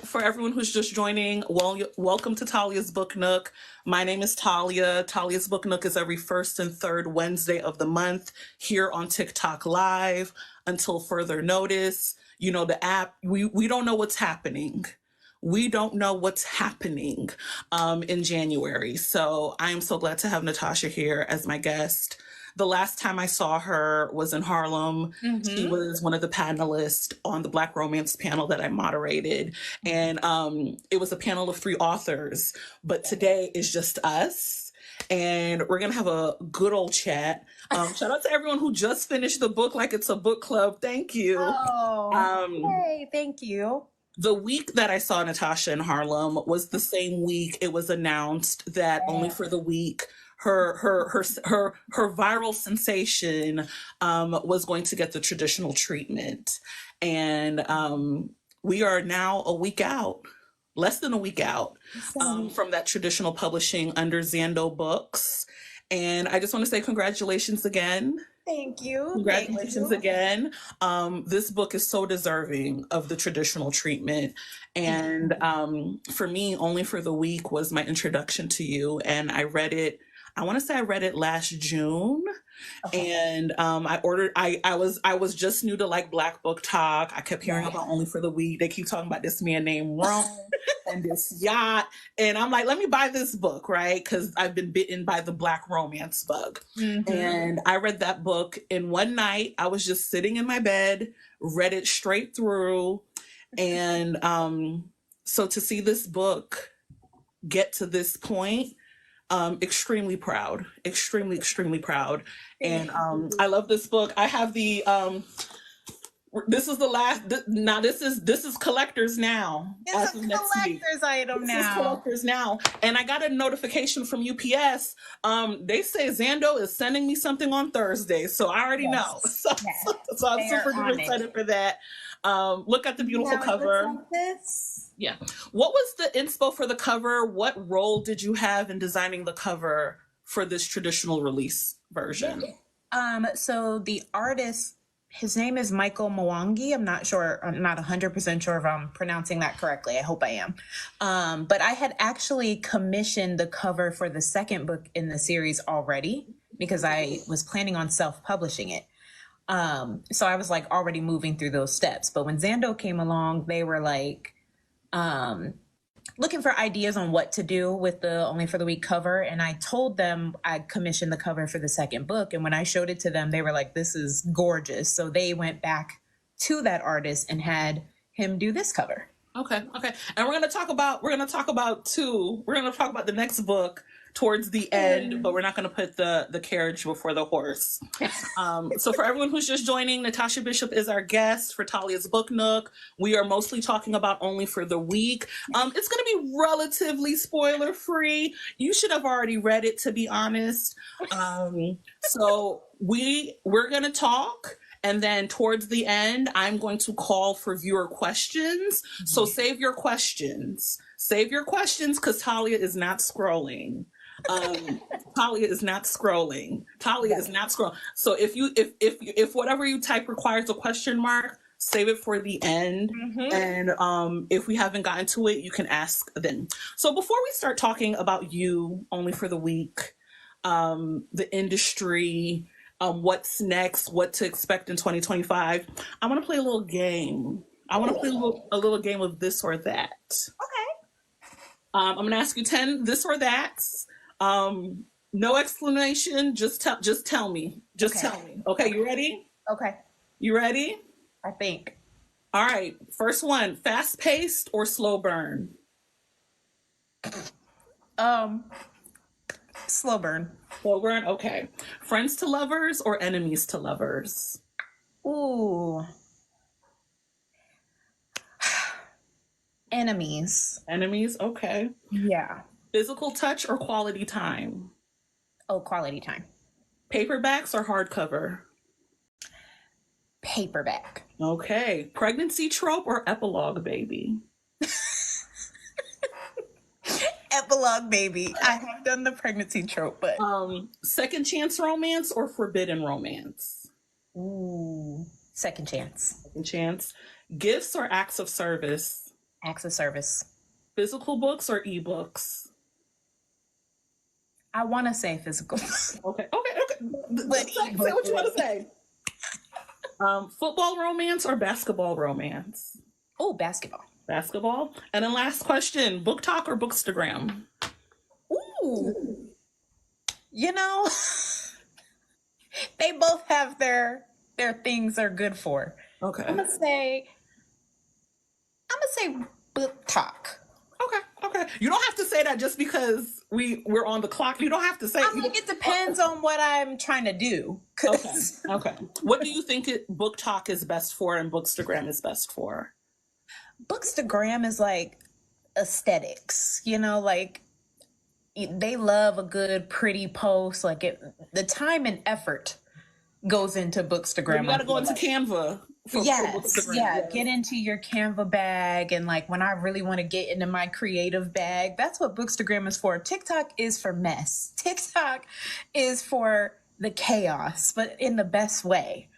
for everyone who's just joining, welcome to Talia's Book Nook. My name is Talia. Talia's Book Nook is every first and third Wednesday of the month here on TikTok Live until further notice. You know, the app, we don't know what's happening. We don't know what's happening in January. So I am so glad to have Natasha here as my guest. The last time I saw her was in Harlem. She was one of the panelists on the Black Romance panel that I moderated. And it was a panel of 3 authors, but today is just us. And we're going to have a good old chat. Shout out to everyone who just finished the book like it's a book club. Thank you. Hey, thank you. The week that I saw Natasha in Harlem was the same week it was announced that Only for the Week, her viral sensation was going to get the traditional treatment. And we are now a week out, less than a week out from that traditional publishing under ZANDO Books. And I just want to say congratulations again. Thank you. Congratulations again. This book is so deserving of the traditional treatment. And for me, Only for the Week was my introduction to you. And I read it, I want to say I read it last June. And I was just new to like Black Book Talk. I kept hearing about Only for the Week. They keep talking about this man named Rome and this yacht. And I'm like, let me buy this book, right? Because I've been bitten by the Black romance bug. And I read that book in one night. I was just sitting in my bed, read it straight through. And so to see this book get to this point, extremely proud, extremely proud. And I love this book. I have the this is the last. Now this is collectors now. It's a collector's item now. This is collectors now. And I got a notification from UPS. They say Zando is sending me something on Thursday, so I already know. So I'm super duper excited for that. Look at the beautiful cover. Like this? Yeah. What was the inspo for the cover? What role did you have in designing the cover for this traditional release version? So the artist, his name is Michael Mwangi. I'm not 100% sure if I'm pronouncing that correctly. I hope I am. But I had actually commissioned the cover for the second book in the series already because I was planning on self-publishing it. So I was like already moving through those steps. But when Zando came along, they were like, looking for ideas on what to do with the Only for the Week cover. And I told them I commissioned the cover for the second book. And when I showed it to them, they were like, this is gorgeous. So they went back to that artist and had him do this cover. Okay. And we're going to talk about the next book towards the end, but we're not going to put the carriage before the horse. So for everyone who's just joining, Natasha Bishop is our guest for Talia's Book Nook. We are mostly talking about Only for the Week. It's going to be relatively spoiler free. You should have already read it, to be honest. So we're going to talk. And then towards the end, I'm going to call for viewer questions. So save your questions. Save your questions because Talia is not scrolling. Talia is not scrolling. So if whatever you type requires a question mark, save it for the end. And if we haven't gotten to it, you can ask then. So before we start talking about you, Only for the Week, the industry, what's next, what to expect in 2025, I want to play a little game. I want to play a little game of this or that. Okay. I'm going to ask you 10 this or that's. No explanation. Just tell me. Tell me. Okay, you ready? Okay. You ready? I think. All right. First one, fast paced or slow burn? Slow burn. Slow burn. Okay. Friends to lovers or enemies to lovers? Ooh. Enemies. Enemies. Okay. Yeah. Physical touch or quality time? Oh, quality time. Paperbacks or hardcover? Paperback. Okay. Pregnancy trope or epilogue baby? Epilogue baby. I have done the pregnancy trope, but second chance romance or forbidden romance? Ooh. Second chance. Second chance. Gifts or acts of service? Acts of service. Physical books or ebooks? I want to say physical. Okay. Say what you want to say. Football romance or basketball romance? Oh, basketball. Basketball. And then last question, BookTok or Bookstagram? Ooh. You know, they both have their things they're good for. Okay. I'm gonna say BookTok. Okay. You don't have to say that just because we're on the clock. You don't have to say I'm like, it depends on what I'm trying to do. Okay. What do you think BookTok is best for and Bookstagram is best for? Bookstagram is like aesthetics, you know, like they love a good, pretty post. Like the time and effort goes into Bookstagram. You got to go into Canva. Get into your Canva bag. And like when I really want to get into my creative bag, that's what Bookstagram is for. TikTok is for mess. TikTok is for the chaos, but in the best way.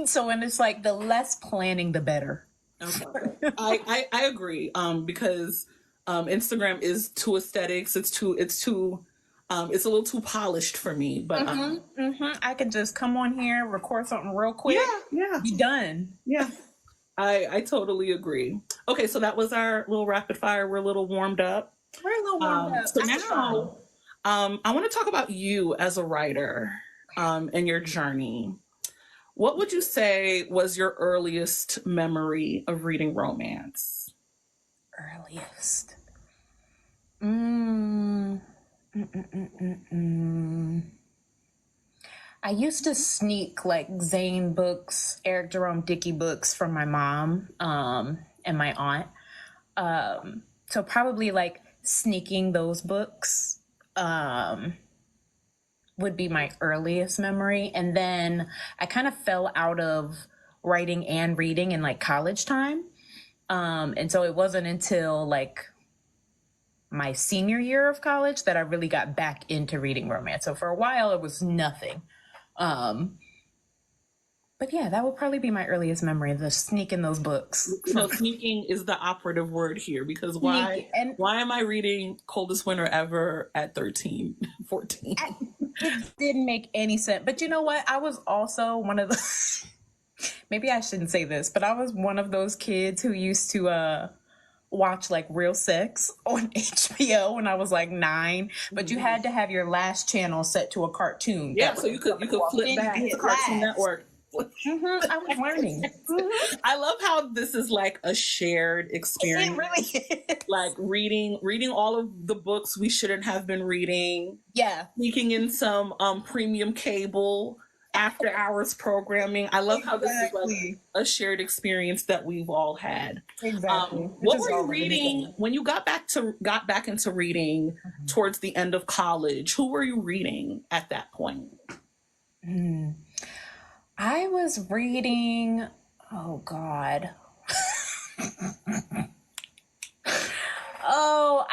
So when it's like the less planning, the better. Okay. I agree. Because Instagram is too aesthetics. It's a little too polished for me, but I can just come on here, record something real quick. Yeah. Be done. Yeah. I totally agree. Okay, so that was our little rapid fire. We're a little warmed up. So now, I want to talk about you as a writer, and your journey. What would you say was your earliest memory of reading romance? Earliest. I used to sneak like Zane books, Eric Jerome Dickey books from my mom and my aunt. So probably like sneaking those books would be my earliest memory. And then I kind of fell out of writing and reading in like college time. And so it wasn't until like my senior year of college that I really got back into reading romance. So for a while it was nothing. But yeah, that would probably be my earliest memory, the sneaking those books. No, sneaking is the operative word here, because why am I reading Coldest Winter Ever at 13, 14? It didn't make any sense. But you know what? I was also one of the, maybe I shouldn't say this, but I was one of those kids who used to watch like Real Sex on HBO when I was like 9, but you had to have your last channel set to a cartoon. Yeah, so you could flip back to Cartoon Network. I was learning. I love how this is like a shared experience. It really is. Like reading all of the books we shouldn't have been reading. Yeah. Sneaking in some premium cable after hours programming. I love how this is like a shared experience that we've all had. Exactly. What were you reading when you got back into reading towards the end of college? Who were you reading at that point? I was reading, oh God.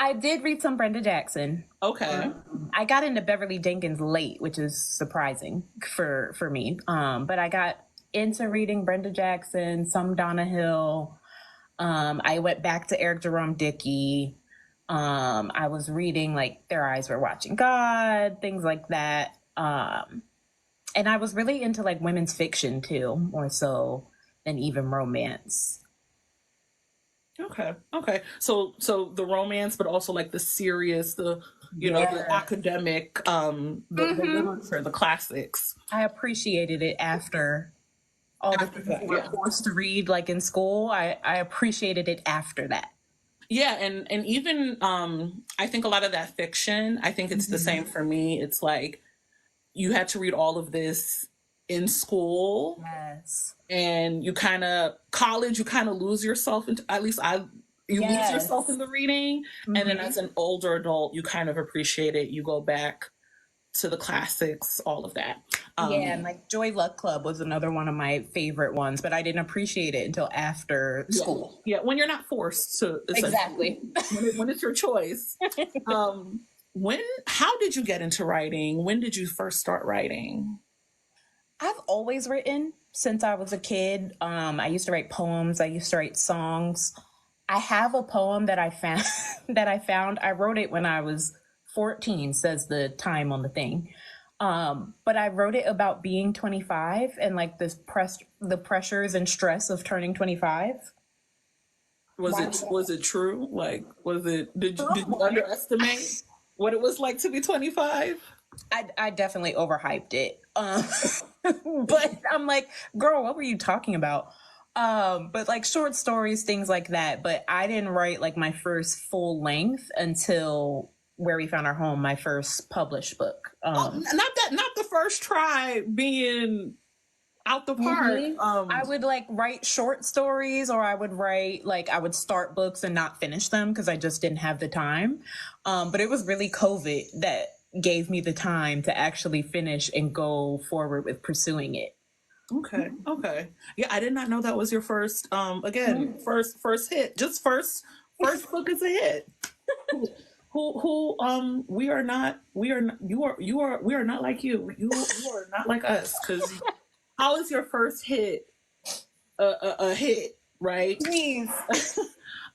I did read some Brenda Jackson. Okay. I got into Beverly Jenkins late, which is surprising for me. But I got into reading Brenda Jackson, some Donna Hill. I went back to Eric Jerome Dickey. I was reading like Their Eyes Were Watching God, things like that. And I was really into like women's fiction too, more so than even romance. Okay. So the romance, but also like the serious, the academic, the literature, the classics. I appreciated it after all the things we were forced to read, like in school. I appreciated it after that. Yeah, and even I think a lot of that fiction, I think it's the same for me. It's like you had to read all of this in school. Yes. And you kind of lose yourself into, at least lose yourself in the reading. And then as an older adult, you kind of appreciate it. You go back to the classics, all of that. And like Joy Luck Club was another one of my favorite ones, but I didn't appreciate it until after school. Yeah, when you're not forced to. Exactly. when it's your choice. How did you get into writing? When did you first start writing? I've always written since I was a kid. I used to write poems. I used to write songs. I have a poem that I found I wrote it when I was 14, says the time on the thing. But I wrote it about being 25 and like the pressures and stress of turning 25. Was it true? Like, did you underestimate what it was like to be 25? I definitely overhyped it. But I'm like, girl, what were you talking about? But like short stories, things like that. But I didn't write like my first full length until Where We Found Our Home, my first published book. Not the first try being out the park. I would like write short stories, or I would start books and not finish them because I just didn't have the time. But it was really COVID that gave me the time to actually finish and go forward with pursuing it. Okay. Yeah, I did not know that was your first. First hit. Just first book is a hit. We are not like you. You are not like us. Because how is your first hit a hit, right? Please.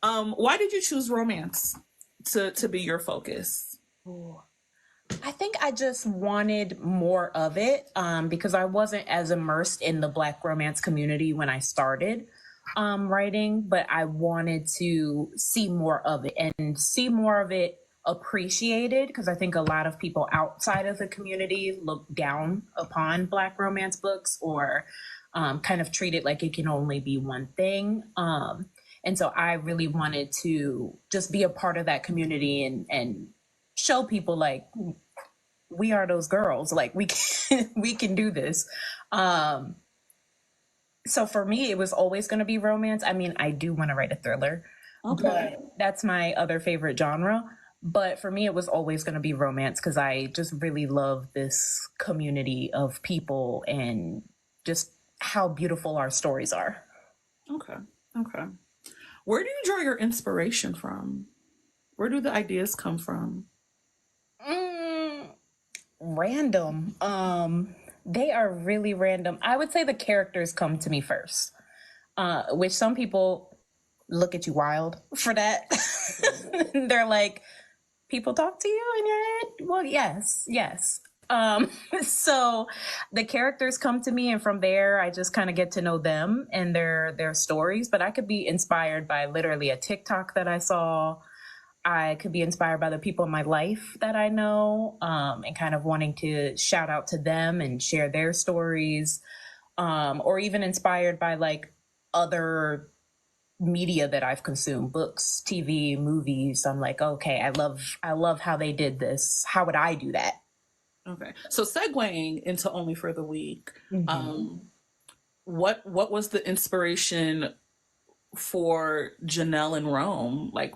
Why did you choose romance to be your focus? I think I just wanted more of it because I wasn't as immersed in the Black romance community when I started writing, but I wanted to see more of it and see more of it appreciated, because I think a lot of people outside of the community look down upon Black romance books or kind of treat it like it can only be one thing. And so I really wanted to just be a part of that community and show people like we are those girls, like we can do this. So for me, it was always going to be romance. I mean, I do want to write a thriller, but that's my other favorite genre. But for me, it was always going to be romance because I just really love this community of people and just how beautiful our stories are. Okay. Where do you draw your inspiration from? Where do the ideas come from? Random. They are really random. I would say the characters come to me first, which some people look at you wild for that. They're like, people talk to you in your head? Well, yes. So the characters come to me, and from there, I just kind of get to know them and their stories. But I could be inspired by literally a TikTok that I saw. I could be inspired by the people in my life that I know, and kind of wanting to shout out to them and share their stories, or even inspired by like other media that I've consumed, books, TV, movies. I'm like, okay, I love how they did this. How would I do that? Okay. So segueing into Only for the Week, what was the inspiration for Janelle in Rome? Like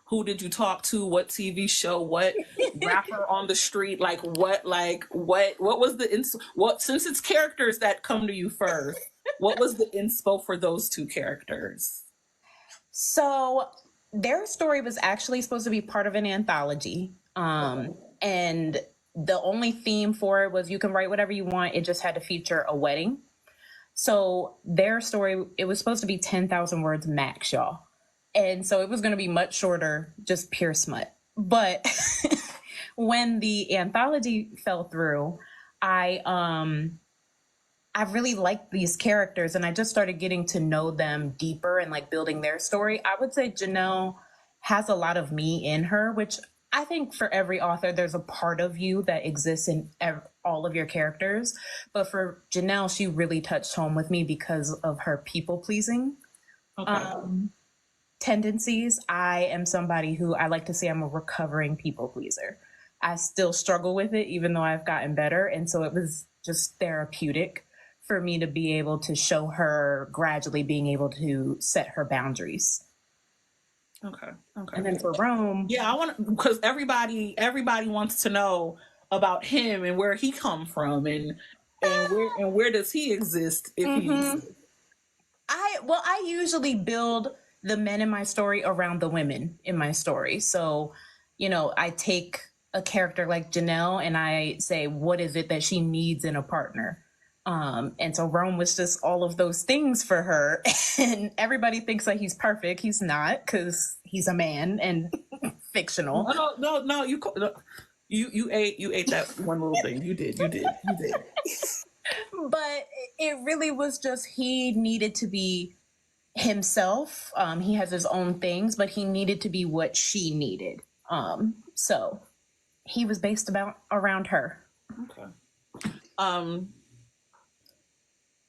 who did you talk to? What TV show? What rapper on the street? What was the since it's characters that come to you first, what was the inspo for those two characters? So their story was actually supposed to be part of an anthology. And the only theme for it was you can write whatever you want. It just had to feature a wedding. So their story, it was supposed to be 10,000 words max, y'all. And so it was going to be much shorter, just pure smut. But when the anthology fell through, I really liked these characters, and I just started getting to know them deeper and like building their story. I would say Janelle has a lot of me in her, which I think for every author, there's a part of you that exists in all of your characters. But for Janelle, she really touched home with me because of her people pleasing. Tendencies. I am somebody who I like to say I'm a recovering people pleaser. I still struggle with it, even though I've gotten better. And so it was just therapeutic for me to be able to show her gradually being able to set her boundaries. Okay. And then for Rome. Yeah, I want to, because everybody wants to know about him and where he come from and where does he exist if he exists. I usually build the men in my story around the women in my story. So, I take a character like Janelle and I say, what is it that she needs in a partner? And so Rome was just all of those things for her. And everybody thinks that he's perfect. He's not, because he's a man and fictional. No. You ate that one little thing. You did. But it really was just he needed to be himself. He has his own things, but he needed to be what she needed. So he was based around her. Okay.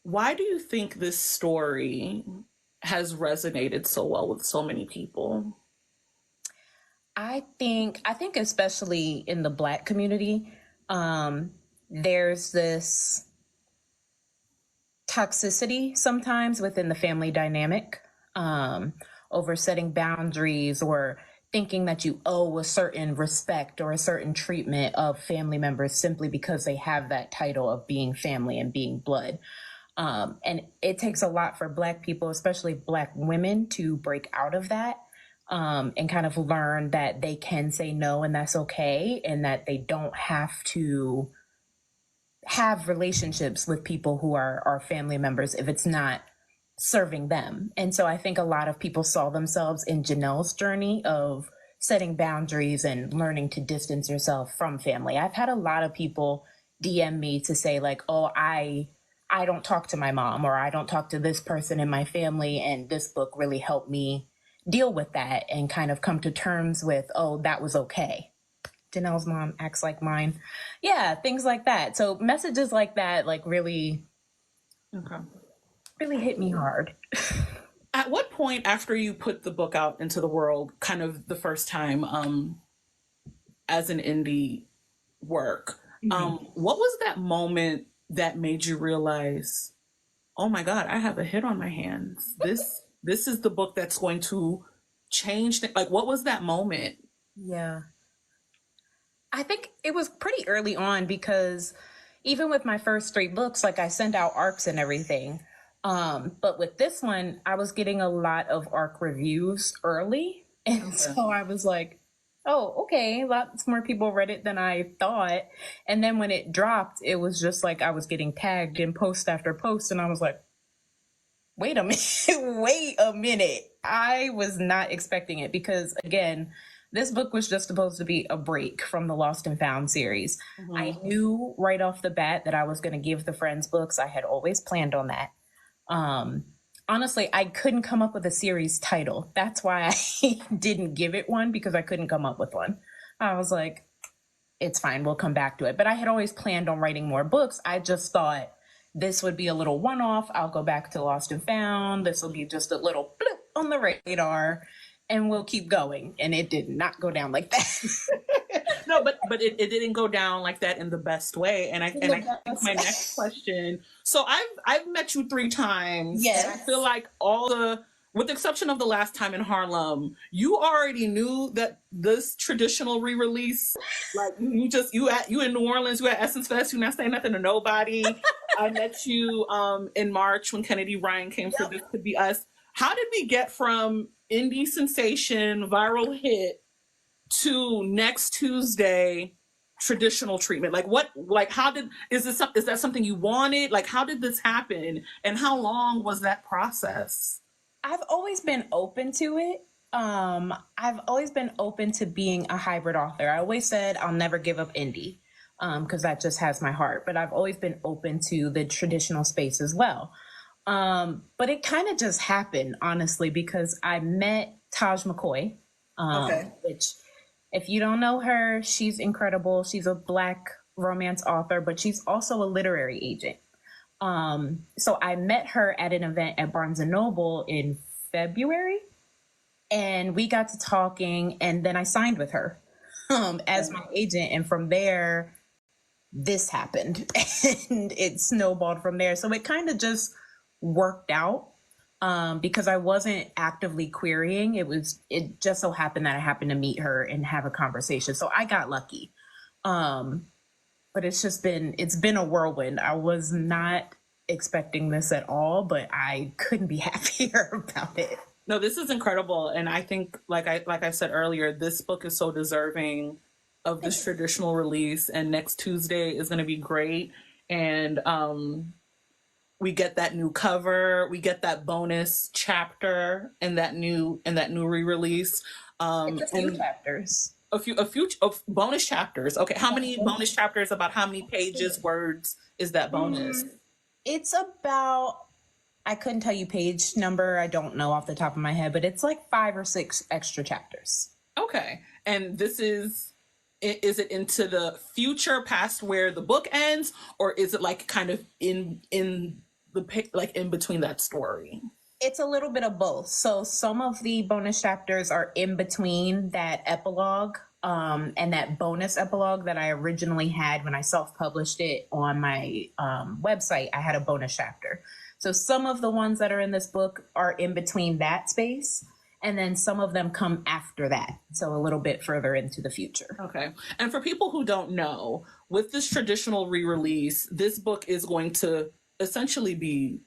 Why do you think this story has resonated so well with so many people? I think especially in the Black community, there's this toxicity sometimes within the family dynamic, over setting boundaries or thinking that you owe a certain respect or a certain treatment of family members simply because they have that title of being family and being blood. And it takes a lot for Black people, especially Black women, to break out of that, and kind of learn that they can say no and that's okay, and that they don't have to have relationships with people who are family members if it's not serving them. And so I think a lot of people saw themselves in Janelle's journey of setting boundaries and learning to distance yourself from family. I've had a lot of people DM me to say like, oh, I don't talk to my mom, or I don't talk to this person in my family, and this book really helped me deal with that and kind of come to terms with, oh, that was okay. Janelle's mom acts like mine. Yeah, things like that. So messages like that, like really hit me hard. At what point after you put the book out into the world, kind of the first time, as an indie work, what was that moment that made you realize, oh my God, I have a hit on my hands. This is the book that's going to change things. Like, what was that moment? Yeah. I think it was pretty early on, because even with my first 3 books, like I sent out ARCs and everything. But with this one, I was getting a lot of ARC reviews early. And so I was like, oh, okay, lots more people read it than I thought. And then when it dropped, it was just like I was getting tagged in post after post. And I was like, wait a minute. I was not expecting it, because again, this book was just supposed to be a break from the Lost and Found series. I knew right off the bat that I was going to give the Friends books. I had always planned on that. Honestly, I couldn't come up with a series title. That's why I didn't give it one, because I couldn't come up with one. I was like, it's fine, we'll come back to it. But I had always planned on writing more books. I just thought this would be a little one-off. I'll go back to Lost and Found. This will be just a little bloop on the radar, and we'll keep going. And it did not go down like that. No, but it didn't go down like that in the best way. And I think my next question. So I've met you 3 times. Yes. And I feel like with the exception of the last time in Harlem, you already knew that this traditional re-release, like you in New Orleans, you at Essence Fest, you're not saying nothing to nobody. I met you in March when Kennedy Ryan came for This Could Be Us. How did we get from indie sensation, viral hit, to next Tuesday traditional treatment? Is that something you wanted? Like, how did this happen? And how long was that process? I've always been open to it. I've always been open to being a hybrid author. I always said I'll never give up indie, because that just has my heart. But I've always been open to the traditional space as well. But it kind of just happened, honestly, because I met Taj McCoy, which, if you don't know her, she's incredible. She's a Black romance author, but she's also a literary agent. So I met her at an event at Barnes & Noble in February, and we got to talking, and then I signed with her as my agent. And from there, this happened, and it snowballed from there. So it kind of just worked out, because I wasn't actively querying. It just so happened that I happened to meet her and have a conversation. So I got lucky. But it's been a whirlwind. I was not expecting this at all, but I couldn't be happier about it. No, this is incredible. And I think, like I said earlier, this book is so deserving of this traditional release, and next Tuesday is going to be great. And we get that new cover, we get that bonus chapter and that new re-release. It's a few chapters. A few bonus chapters. Okay, how many bonus chapters? About how many pages, words is that bonus? It's about, I couldn't tell you page number. I don't know off the top of my head, but it's like 5 or 6 extra chapters. Okay, and this is it into the future, past where the book ends, or is it like kind of in the like in between that story? It's a little bit of both. So some of the bonus chapters are in between that epilogue and that bonus epilogue that I originally had when I self-published it on my website. I had a bonus chapter. So some of the ones that are in this book are in between that space, and then some of them come after that. So a little bit further into the future. Okay. And for people who don't know, with this traditional re-release, this book is going to essentially be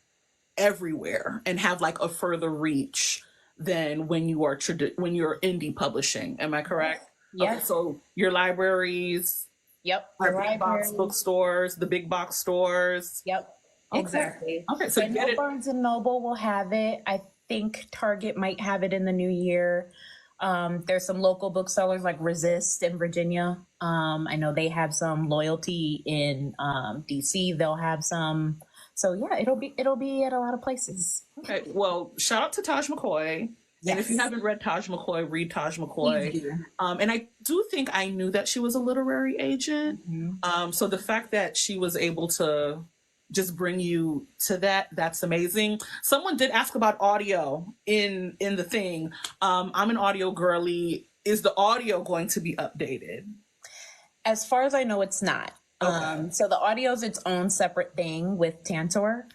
everywhere and have like a further reach than when you are when you're indie publishing. Am I correct? Yeah. Okay, so your libraries, Yep. our big box bookstores, the big box stores. Yep. Okay. Exactly. Okay, so I know Barnes and Noble will have it. I think Target might have it in the new year. There's some local booksellers like Resist in Virginia. I know they have some. Loyalty in DC. They'll have some. So yeah, it'll be at a lot of places. Okay. Well, shout out to Taj McCoy. Yes. And if you haven't read Taj McCoy, read Taj McCoy. And I do think I knew that she was a literary agent. Mm-hmm. So the fact that she was able to just bring you to that's amazing. Someone did ask about audio in the thing. I'm an audio girly. Is the audio going to be updated? As far as I know, it's not. Okay. So the audio is its own separate thing with Tantor.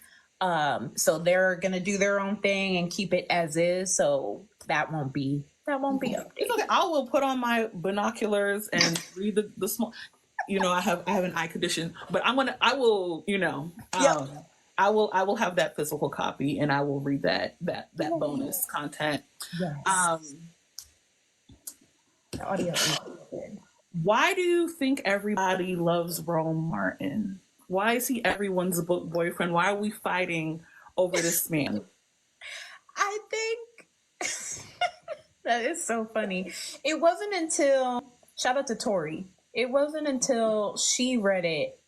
So they're gonna do their own thing and keep it as is. So that won't be updated. It's okay. I will put on my binoculars and read the small. You know, I have an eye condition, but I will have that physical copy and I will read that bonus content. Yes. The audio is good. Why do you think everybody loves Rome Martin? Why is he everyone's book boyfriend? Why are we fighting over this man? I think that is so funny. It wasn't until, shout out to Tori, it wasn't until she read it.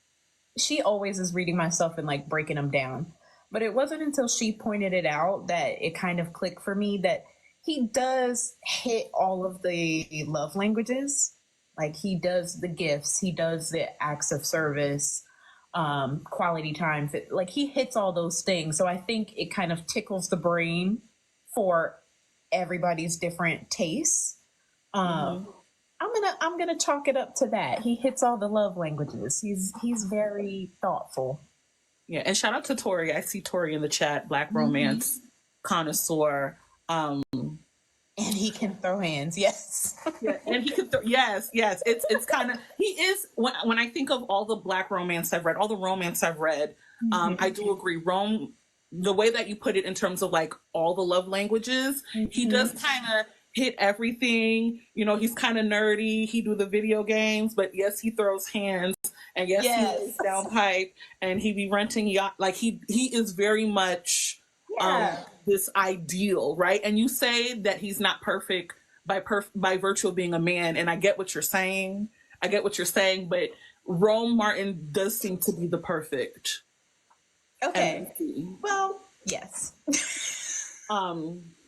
She always is reading my stuff and like breaking them down. But it wasn't until she pointed it out that it kind of clicked for me that he does hit all of the love languages. Like he does the gifts, he does the acts of service, quality time. Like he hits all those things. So I think it kind of tickles the brain for everybody's different tastes. I'm gonna chalk it up to that. He hits all the love languages. He's very thoughtful. Yeah, and shout out to Tori. I see Tori in the chat, Black romance connoisseur. And he can throw hands, yes. Yeah, and he can throw, yes. It's kind of, he is, when I think of all the Black romance I've read, all the romance I've read, I do agree. Rome, the way that you put it in terms of like all the love languages, he does kind of hit everything. You know, he's kind of nerdy. He do the video games, but yes, he throws hands, and yes. He lays down pipe, and he be renting yacht. Like he is very much this ideal, right? And you say that he's not perfect by virtue of being a man, and I get what you're saying. But Rome Martin does seem to be the perfect. Okay. MVP. Well, yes.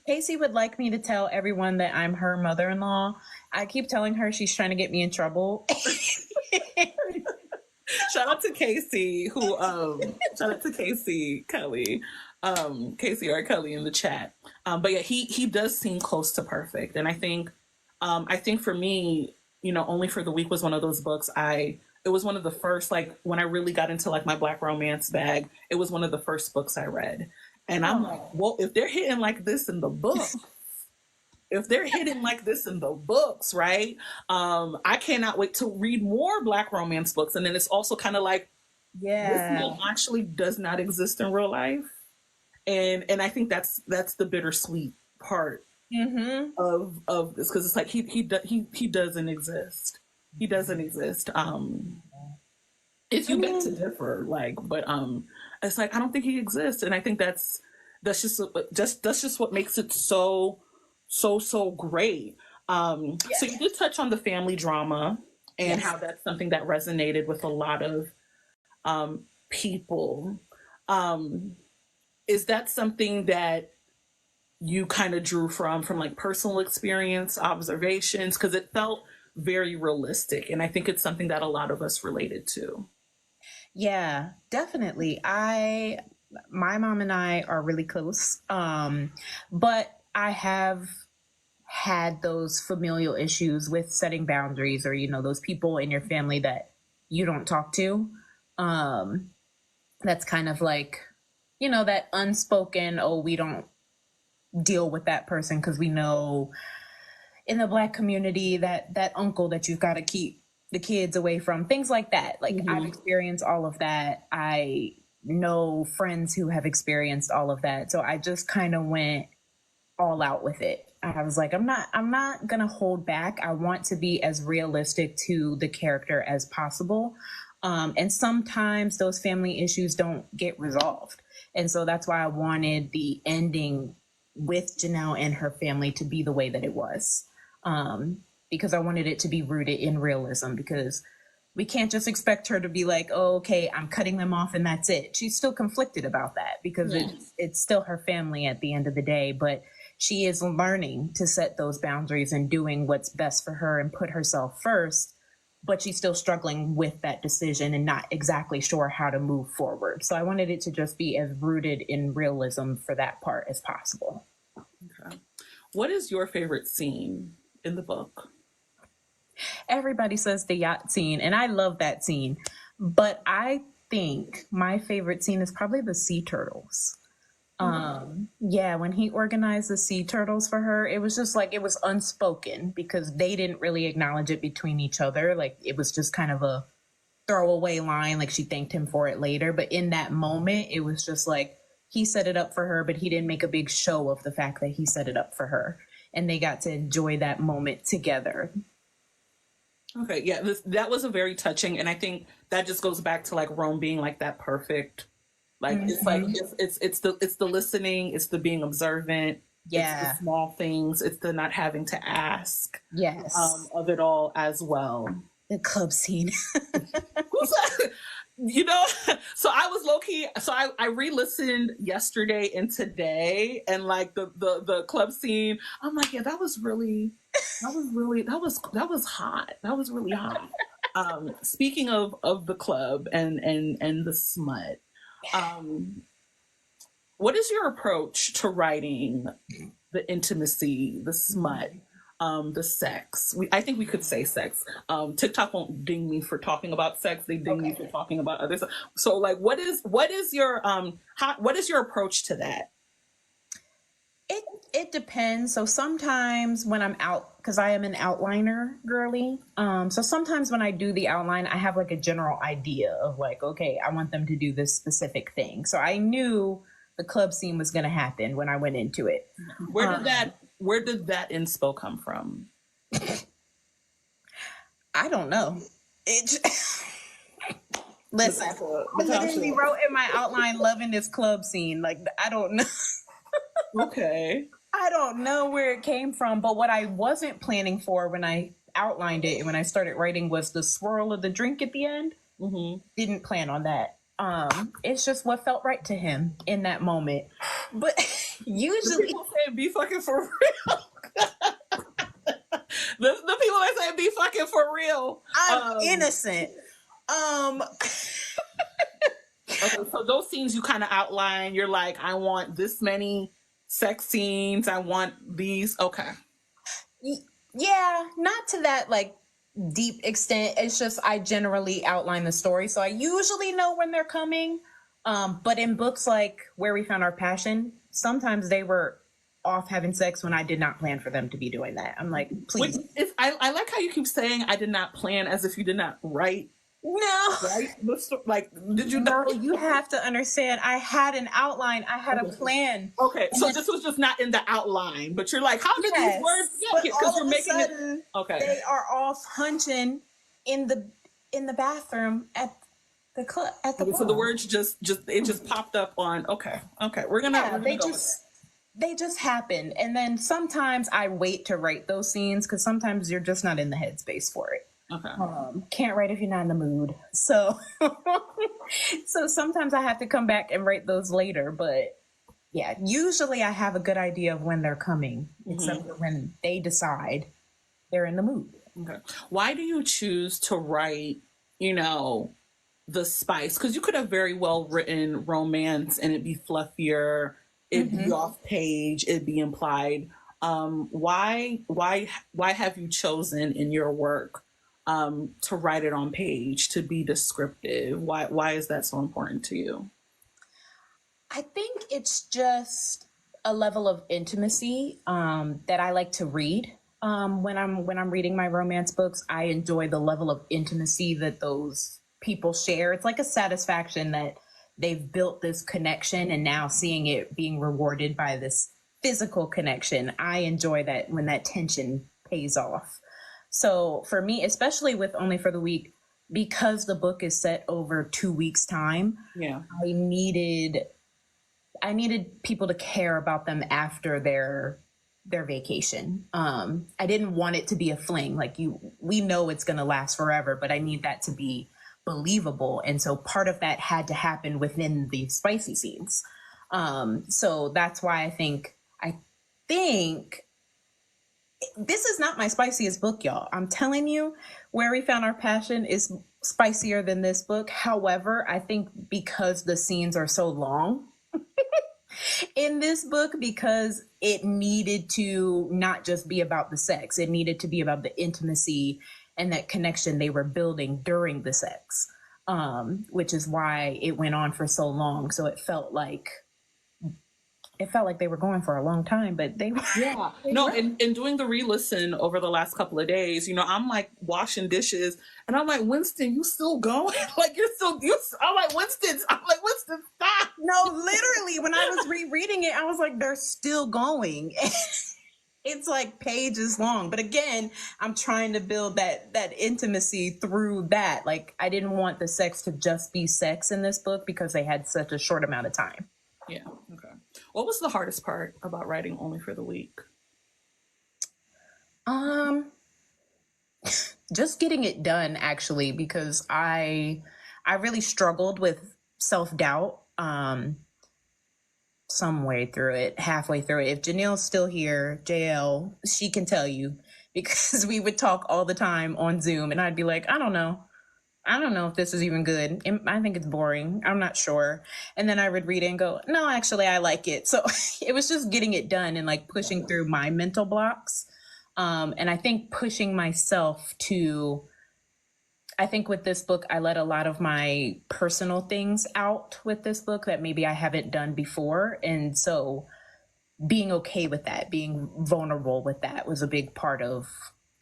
Casey would like me to tell everyone that I'm her mother-in-law. I keep telling her she's trying to get me in trouble. Shout out to Casey, Kelly. Casey or Kelly in the chat. But yeah, he does seem close to perfect. And I think for me, you know, Only for the Weak was one of those books. It was one of the first, like when I really got into like my Black romance bag, it was one of the first books I read. And I'm like, well, if they're hitting like this in the book, right? I cannot wait to read more Black romance books. And then it's also kind of like, this book actually does not exist in real life. And I think that's the bittersweet part of this, because it's like he doesn't exist. He doesn't exist. If you beg to differ, like, but It's like, I don't think he exists. And I think that's just what makes it so great. So you did touch on the family drama and how that's something that resonated with a lot of people. Is that something that you kind of drew from like personal experience, observations? Because it felt very realistic, and I think it's something that a lot of us related to. Yeah, definitely. My mom and I are really close. But I have had those familial issues with setting boundaries, or, you know, those people in your family that you don't talk to. That's kind of like, you know, that unspoken, oh, we don't deal with that person because we know in the Black community that uncle that you've got to keep the kids away from, things like that. Like, I've experienced all of that. I know friends who have experienced all of that. So I just kind of went all out with it. I was like, I'm not going to hold back. I want to be as realistic to the character as possible. And sometimes those family issues don't get resolved. And so that's why I wanted the ending with Janelle and her family to be the way that it was. Because I wanted it to be rooted in realism, because we can't just expect her to be like, oh, okay, I'm cutting them off and that's it. She's still conflicted about that, because it's still her family at the end of the day, but she is learning to set those boundaries and doing what's best for her and put herself first, but she's still struggling with that decision and not exactly sure how to move forward. So I wanted it to just be as rooted in realism for that part as possible. Okay. What is your favorite scene in the book? Everybody says the yacht scene, and I love that scene, but I think my favorite scene is probably the sea turtles. Yeah, when he organized the sea turtles for her, it was just like, it was unspoken because they didn't really acknowledge it between each other. Like, it was just kind of a throwaway line, like she thanked him for it later. But in that moment, it was just like, he set it up for her, but he didn't make a big show of the fact that he set it up for her. And they got to enjoy that moment together. Okay, yeah, that was a very touching, and I think that just goes back to like Rome being like that perfect, like it's like it's the listening, it's the being observant, it's the small things, it's the not having to ask, of it all as well. The club scene. You know, so I was low key. So I re-listened yesterday and today, and like the club scene. I'm like, yeah, that was hot. That was really hot. Speaking of the club and the smut, what is your approach to writing the intimacy, the smut, the sex? I think we could say sex. TikTok won't ding me for talking about sex. They ding me for talking about other stuff. So like, what is your approach to that? It depends. So sometimes when I'm out, because I am an outliner girly, so sometimes when I do the outline, I have like a general idea of like, okay, I want them to do this specific thing. So I knew the club scene was going to happen when I went into it. Where did that inspo come from? I don't know. Listen, I literally wrote in my outline, loving this club scene. Like, I don't know. Okay. I don't know where it came from, but what I wasn't planning for when I outlined it and when I started writing was the swirl of the drink at the end. Didn't plan on that. It's just what felt right to him in that moment. But usually people say be fucking for real. the people that say be fucking for real. I'm innocent. Okay, so those scenes you kind of outline, you're like, I want this many sex scenes, I want these. Okay. Yeah, not to that like deep extent. It's just I generally outline the story, so I usually know when they're coming. But in books like Where We Found Our Passion, sometimes they were off having sex when I did not plan for them to be doing that. I'm like, please. I like how you keep saying I did not plan, as if you did not write. No. Right? Like, did you know? You have to understand, I had an outline. I had a plan. Okay, so this was just not in the outline, but you're like, how did these words get here? Because you're making it. Okay. They are off hunching in the bathroom at The club at the So the bar. words just popped up on. Okay, we're gonna go with it. They just happen. And then sometimes I wait to write those scenes because sometimes you're just not in the headspace for it. Okay. Can't write if you're not in the mood. So, so sometimes I have to come back and write those later. But yeah, usually I have a good idea of when they're coming, except for when they decide they're in the mood. Okay. Why do you choose to write, the spice? Because you could have very well written romance and it'd be fluffier, it'd be off page, it'd be implied. Why have you chosen in your work to write it on page, to be descriptive? Why is that so important to you? I think it's just a level of intimacy that I like to read. When I'm reading my romance books, I enjoy the level of intimacy that those people share. It's like a satisfaction that they've built this connection, and now seeing it being rewarded by this physical connection. I enjoy that when that tension pays off. So for me, especially with Only for the Week, because the book is set over 2 weeks' time, I needed people to care about them after their vacation. I didn't want it to be a fling. Like we know it's going to last forever, but I need that to be believable. And so part of that had to happen within the spicy scenes. So that's why I think this is not my spiciest book, y'all. I'm telling you, Where We Found Our Passion is spicier than this book. However, I think because the scenes are so long in this book, because it needed to not just be about the sex, it needed to be about the intimacy and that connection they were building during the sex, which is why it went on for so long. So it felt like they were going for a long time, but they were. Yeah. No, and doing the re-listen over the last couple of days, I'm like washing dishes and I'm like, Winston, you still going? Like I'm like, Winston, stop. No, literally, when I was rereading it, I was like, they're still going. It's like pages long. But again, I'm trying to build that intimacy through that. Like, I didn't want the sex to just be sex in this book because they had such a short amount of time. Yeah. Okay. What was the hardest part about writing Only for the Week? Just getting it done, actually, because I really struggled with self-doubt some way through it, halfway through it. If Janelle's still here, JL, she can tell you, because we would talk all the time on Zoom and I'd be like, I don't know if this is even good. I think it's boring. I'm not sure. And then I would read it and go, no, actually, I like it. So it was just getting it done and like pushing through my mental blocks. And I think pushing myself I think with this book, I let a lot of my personal things out with this book that maybe I haven't done before. And so being okay with that, being vulnerable with that was a big part of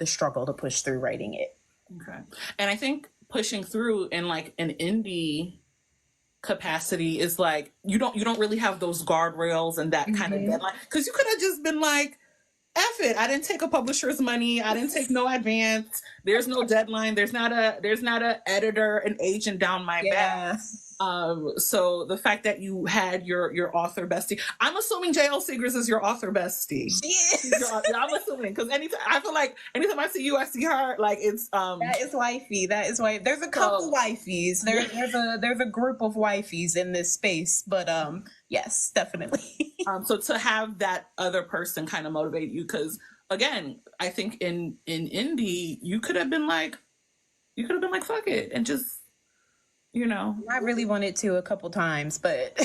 the struggle to push through writing it. Okay. And I think pushing through in like an indie capacity is like, you don't really have those guardrails and that kind of deadline. Because you could have just been like, F it. I didn't take a publisher's money. I didn't take no advance. There's no deadline. There's not a editor, an agent down my back. So the fact that you had your author bestie, I'm assuming JL Seegers is your author bestie. She is. I'm assuming, because I feel like anytime I see you, I see her. Like it's that is wifey. There's a couple wifeys. There's a group of wifeys in this space, but yes, definitely. So to have that other person kind of motivate you, because again, I think in indie you could have been like fuck it and just. I really wanted to a couple times, but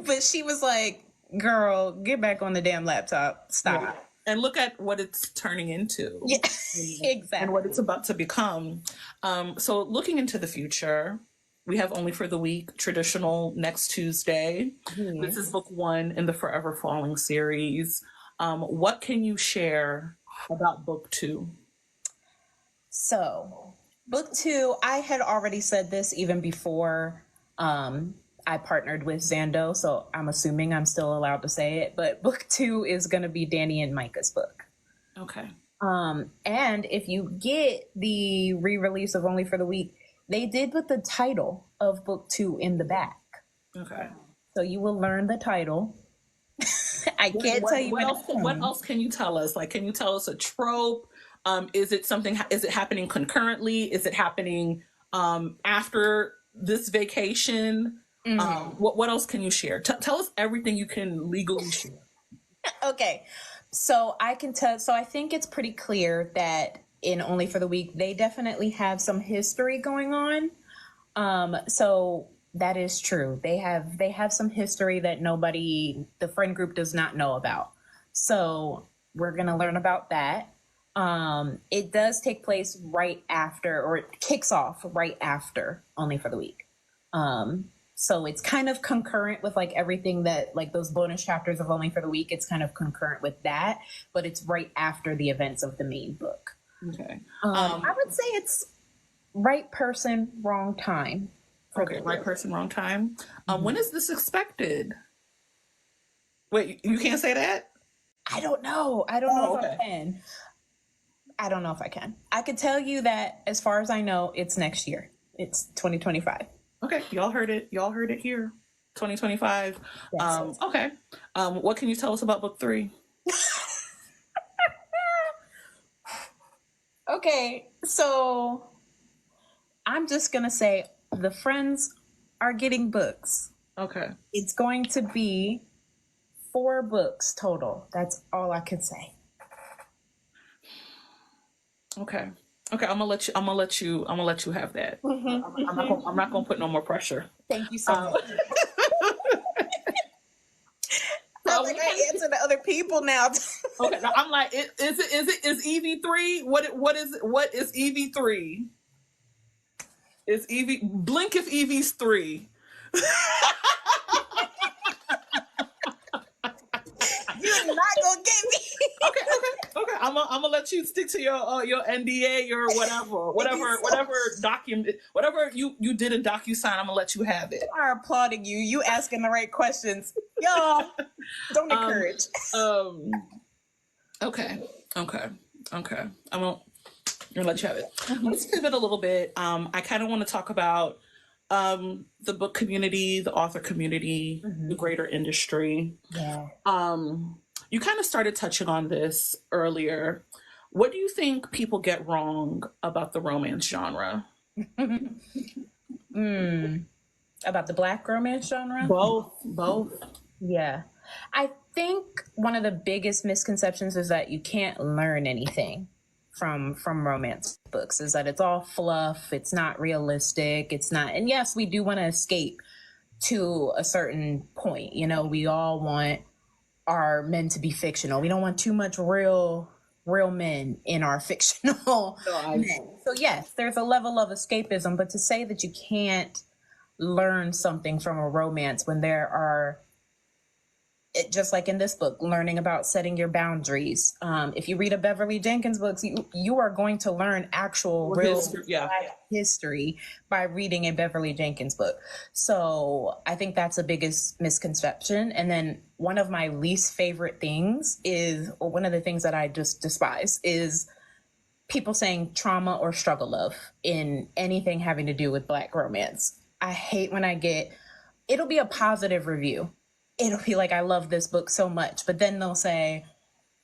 but she was like, girl, get back on the damn laptop. Stop. Yeah. And look at what it's turning into. Yeah, exactly. And what it's about to become. So looking into the future, we have Only for the Week, traditional next Tuesday. This is book 1 in the Forever Falling series. What can you share about book 2? So book 2, I had already said this even before I partnered with Zando, so I'm assuming I'm still allowed to say it, but book 2 is going to be Danny and Micah's book. Okay. And if you get the re-release of Only for the Week, they did put the title of book 2 in the back. Okay. So you will learn the title. I can't tell you what else can you tell us? Like, can you tell us a trope? Is it something? Is it happening concurrently? Is it happening after this vacation? What else can you share? Tell us everything you can legally share. Okay, so I can tell. So I think it's pretty clear that in Only for the Week, they definitely have some history going on. So that is true. They have some history that the friend group does not know about. So we're gonna learn about that. It does take place right after, or it kicks off right after Only for the Week. So it's kind of concurrent with like everything that, like those bonus chapters of Only for the Week, it's kind of concurrent with that, but it's right after the events of the main book. Okay. I would say it's right person, wrong time. Okay, right person, wrong time. When is this expected? Wait, you can't say that? I don't know. I don't know if I can. I don't know if I can. I could tell you that as far as I know, it's next year. It's 2025. Okay, y'all heard it. Y'all heard it here. 2025. Yes. Okay. What can you tell us about book 3? Okay, so I'm just gonna say the friends are getting books. Okay. It's going to be 4 books total. That's all I can say. Okay. Okay, I'm gonna let you have that. I'm not gonna put no more pressure. Thank you so much. I was like, I answer to other people now. Okay, now I'm like, is EV3? What is EV3? Is EV blink if EV's 3? You're not gonna get me. Okay. I'm gonna let you stick to your NDA or whatever document, whatever you did in DocuSign. I'm gonna let you have it. I are applauding you. You asking the right questions, y'all. Don't encourage. Okay. I'm gonna let you have it. Let's pivot a little bit. I kind of want to talk about the book community, the author community, the greater industry. Yeah. You kind of started touching on this earlier. What do you think people get wrong about the romance genre? About the Black romance genre? Both. Yeah. I think one of the biggest misconceptions is that you can't learn anything from romance books, is that it's all fluff, it's not realistic, it's not, and yes, we do want to escape to a certain point. You know, we all want our men to be fictional. We don't want too much real men in our fictional men. So yes, there's a level of escapism, but to say that you can't learn something from a romance when there are, just like in this book, learning about setting your boundaries. If you read a Beverly Jenkins book, you are going to learn actual real history by reading a Beverly Jenkins book. So I think that's the biggest misconception. And then one of my least favorite things is, or one of the things that I just despise, is people saying trauma or struggle love in anything having to do with Black romance. I hate when it'll be a positive review. It'll be like, I love this book so much, but then they'll say,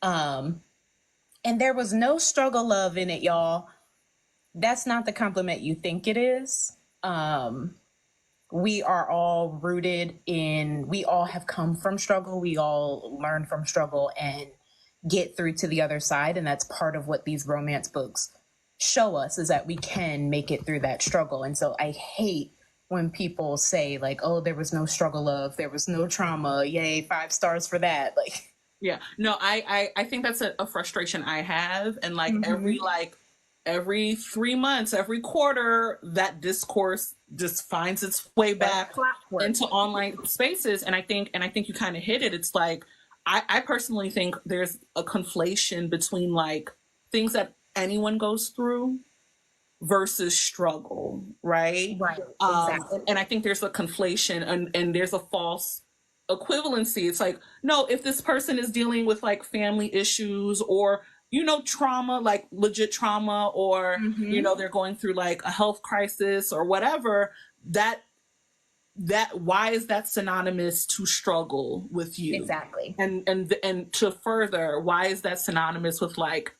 and there was no struggle love in it, y'all. That's not the compliment you think it is. We are all we all have come from struggle. We all learn from struggle and get through to the other side. And that's part of what these romance books show us, is that we can make it through that struggle. And so I hate when people say like, oh, there was no struggle love, there was no trauma, yay, 5 stars for that. Like, yeah, no, I think that's a frustration I have. And like every 3 months, every quarter, that discourse just finds its way back into online spaces. And I think you kind of hit it. It's like, I personally think there's a conflation between like things that anyone goes through versus struggle, right? Right. Exactly. And I think there's a conflation and there's a false equivalency. It's like, no, if this person is dealing with like family issues or, you know, trauma, like legit trauma, or, you know, they're going through like a health crisis or whatever, that why is that synonymous to struggle with you? Exactly. And to further, why is that synonymous with like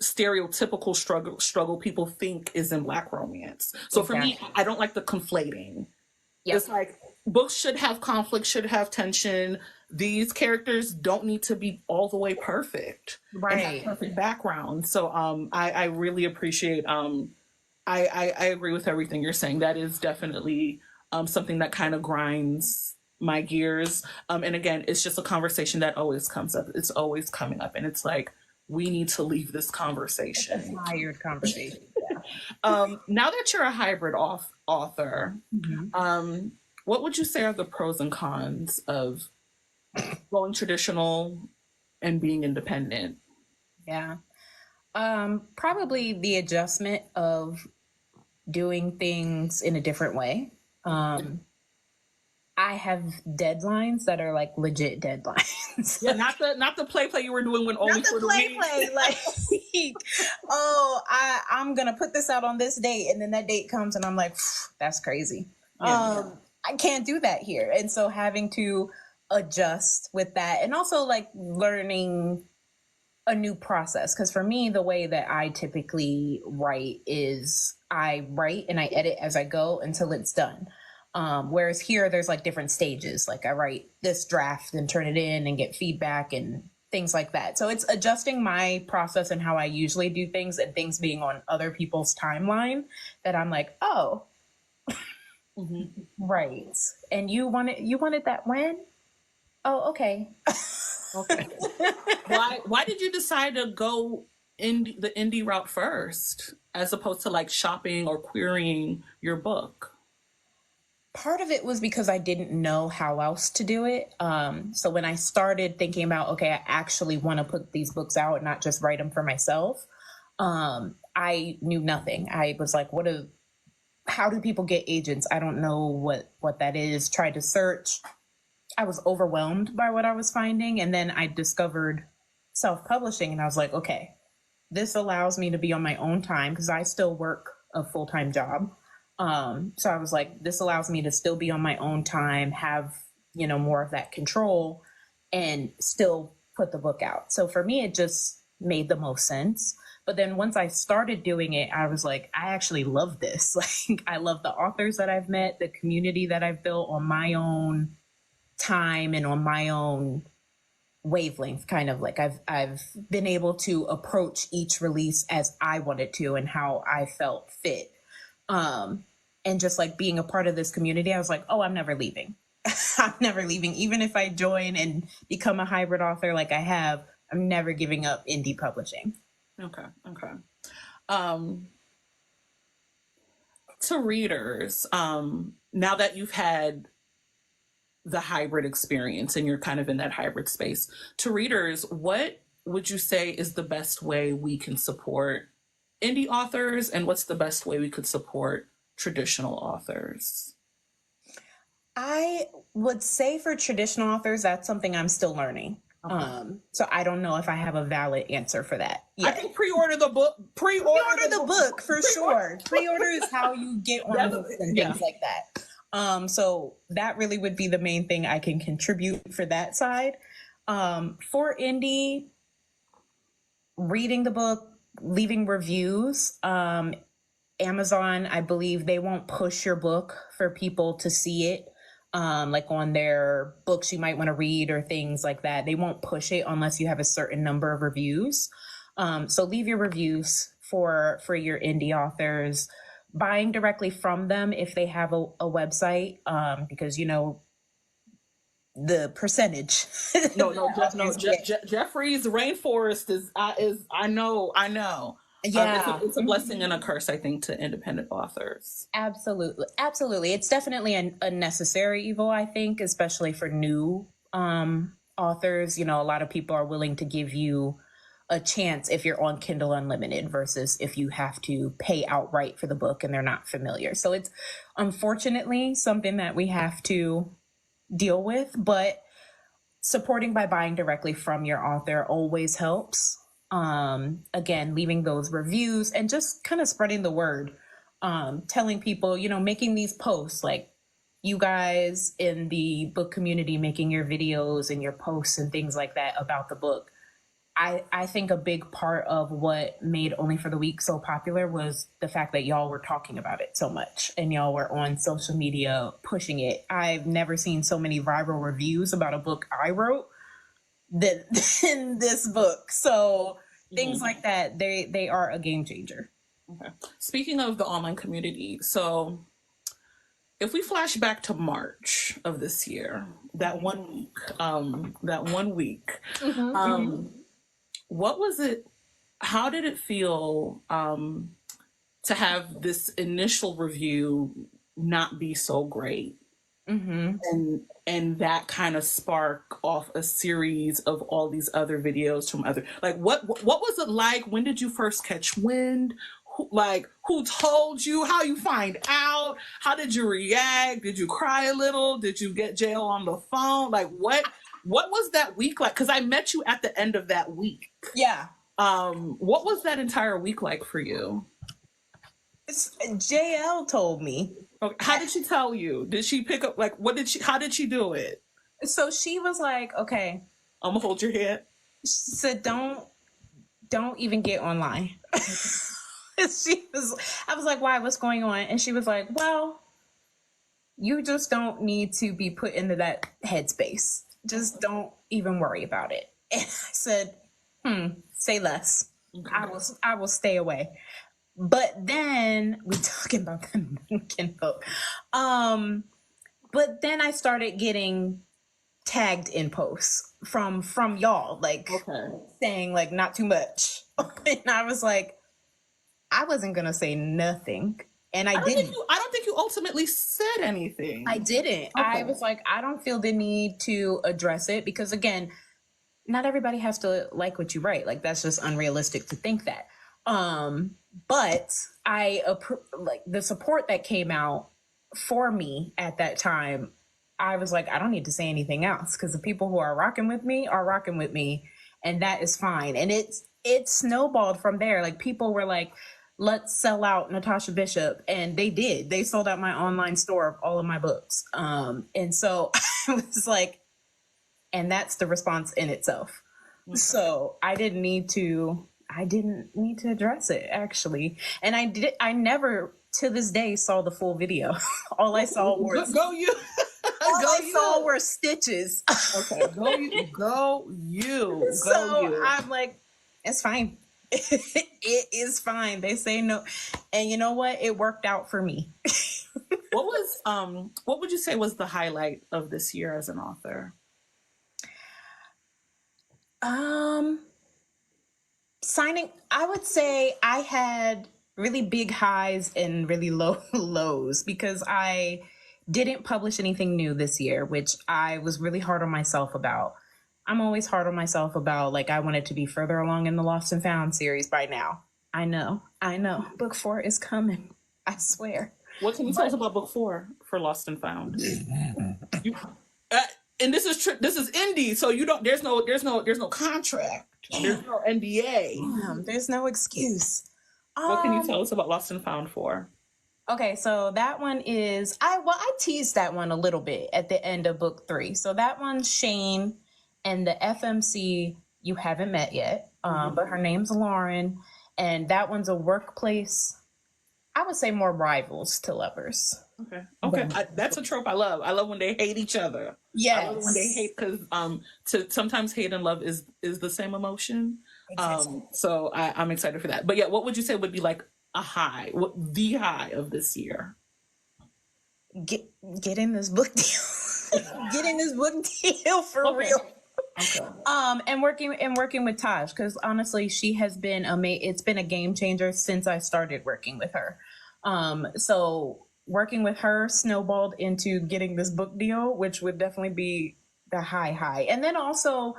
stereotypical struggle people think is in Black romance? So for me, I don't like the conflating. Yep. It's like books should have conflict, should have tension. These characters don't need to be all the way perfect, right? And have perfect background. So I really appreciate I agree with everything you're saying. That is definitely something that kind of grinds my gears. And again, it's just a conversation that always comes up. It's always coming up, and it's like, we need to leave this conversation. It's a tired conversation. Now that you're a hybrid author, what would you say are the pros and cons of going traditional and being independent? Yeah. Probably the adjustment of doing things in a different way. I have deadlines that are like legit deadlines. Yeah, not the play you were doing when only for the week. Like, oh, I'm gonna put this out on this date, and then that date comes, and I'm like, that's crazy. Yeah. I can't do that here, and so having to adjust with that, and also like learning a new process, because for me, the way that I typically write is I write and I edit as I go until it's done. Whereas here, there's like different stages. Like I write this draft and turn it in and get feedback and things like that. So it's adjusting my process and how I usually do things, and things being on other people's timeline that I'm like, oh, right. And you wanted that when? Oh, okay. Okay. Why did you decide to go the indie route first, as opposed to like shopping or querying your book? Part of it was because I didn't know how else to do it. So when I started thinking about, okay, I actually want to put these books out and not just write them for myself, I knew nothing. I was like, how do people get agents? I don't know what that is. Tried to search. I was overwhelmed by what I was finding. And then I discovered self-publishing, and I was like, okay, this allows me to be on my own time, because I still work a full-time job. So I was like, this allows me to still be on my own time, have, more of that control, and still put the book out. So for me, it just made the most sense. But then once I started doing it, I was like, I actually love this. Like, I love the authors that I've met, the community that I've built on my own time and on my own wavelength, kind of like I've been able to approach each release as I wanted to and how I felt fit. And just like being a part of this community, I was like, oh, I'm never leaving. I'm never leaving. Even if I join and become a hybrid author like I have, I'm never giving up indie publishing. Okay. To readers, now that you've had the hybrid experience and you're kind of in that hybrid space, to readers, what would you say is the best way we can support indie authors, and what's the best way we could support traditional authors? I would say for traditional authors, that's something I'm still learning. Okay. So I don't know if I have a valid answer for that yet. I think pre-order the book. Pre-order the book for sure. Pre-order is how you get on books and things like that. So that really would be the main thing I can contribute for that side. For indie, reading the book, leaving reviews. Amazon, I believe they won't push your book for people to see it. Like on their books you might want to read or things like that. They won't push it unless you have a certain number of reviews. So leave your reviews for your indie authors. Buying directly from them if they have a website, because the percentage. Jeffrey's Rainforest is I know. Yeah, it's a blessing and a curse, I think, to independent authors. Absolutely. It's definitely a necessary evil, I think, especially for new authors. A lot of people are willing to give you a chance if you're on Kindle Unlimited versus if you have to pay outright for the book and they're not familiar. So it's unfortunately something that we have to deal with, but supporting by buying directly from your author always helps. Again, leaving those reviews and just kind of spreading the word, telling people, making these posts like, you guys in the book community making your videos and your posts and things like that about the book. I think a big part of what made Only for the Week so popular was the fact that y'all were talking about it so much and y'all were on social media pushing it. I've never seen so many viral reviews about a book I wrote than in this book. So things like that, they are a game changer. Okay. Speaking of the online community, so if we flash back to March of this year, that 1 week, what was it? How did it feel to have this initial review not be so great, and that kind of spark off a series of all these other videos from other, like what was it like? When did you first catch wind? Who told you? How you find out? How did you react? Did you cry a little? Did you get jail on the phone? Like what was that week like? Because I met you at the end of that week. Yeah. What was that entire week like for you? JL told me. Okay. How did she tell you? Did she pick up, how did she do it? So she was like, okay. I'm gonna hold your head. She said, don't even get online. I was like, why? What's going on? And she was like, well, you just don't need to be put into that headspace. Just don't even worry about it. And I said, say less. Okay. I will stay away. But then we talking about the info. But then I started getting tagged in posts from y'all, like saying like not too much. And I was like, I wasn't gonna say nothing. And I didn't. I don't think you ultimately said anything. I didn't. Okay. I was like, I don't feel the need to address it because, again, not everybody has to like what you write. Like, that's just unrealistic to think that. But like the support that came out for me at that time, I was like, I don't need to say anything else because the people who are rocking with me, and that is fine. And it snowballed from there. Like, people were like, let's sell out Natasha Bishop. And they did. They sold out my online store of all of my books. And so I was like, and that's the response in itself. Okay. So I didn't need to address it, actually. And I never to this day saw the full video. All I saw were were stitches. Okay, go you. I'm like, it's fine. It is fine. They say no, and you know what? It worked out for me. What would you say was the highlight of this year as an author? Signing. I would say I had really big highs and really low lows because I didn't publish anything new this year, which I was really hard on myself about. I'm always hard on myself about, like, I wanted to be further along in the Lost and Found series by now. I know. Book 4 is coming. I swear. What can you tell us about Book 4 for Lost and Found? And this is indie, so you don't. There's no contract. There's no NDA. There's no excuse. What can you tell us about Lost and Found 4? Okay, so that one is I teased that one a little bit at the end of Book 3. So that one's Shane and the FMC you haven't met yet, but her name's Lauren, and that one's a workplace. I would say more rivals to lovers. Okay. That's a trope I love. I love when they hate each other. Yes. I love when they hate because sometimes hate and love is the same emotion. Exactly. So I'm excited for that. But yeah, what would you say would be like a high? The high of this year? Getting this book deal. Getting this book deal for real. Okay. And working with Taj, because honestly, she has been it's been a game changer since I started working with her. So working with her snowballed into getting this book deal, which would definitely be the high. And then also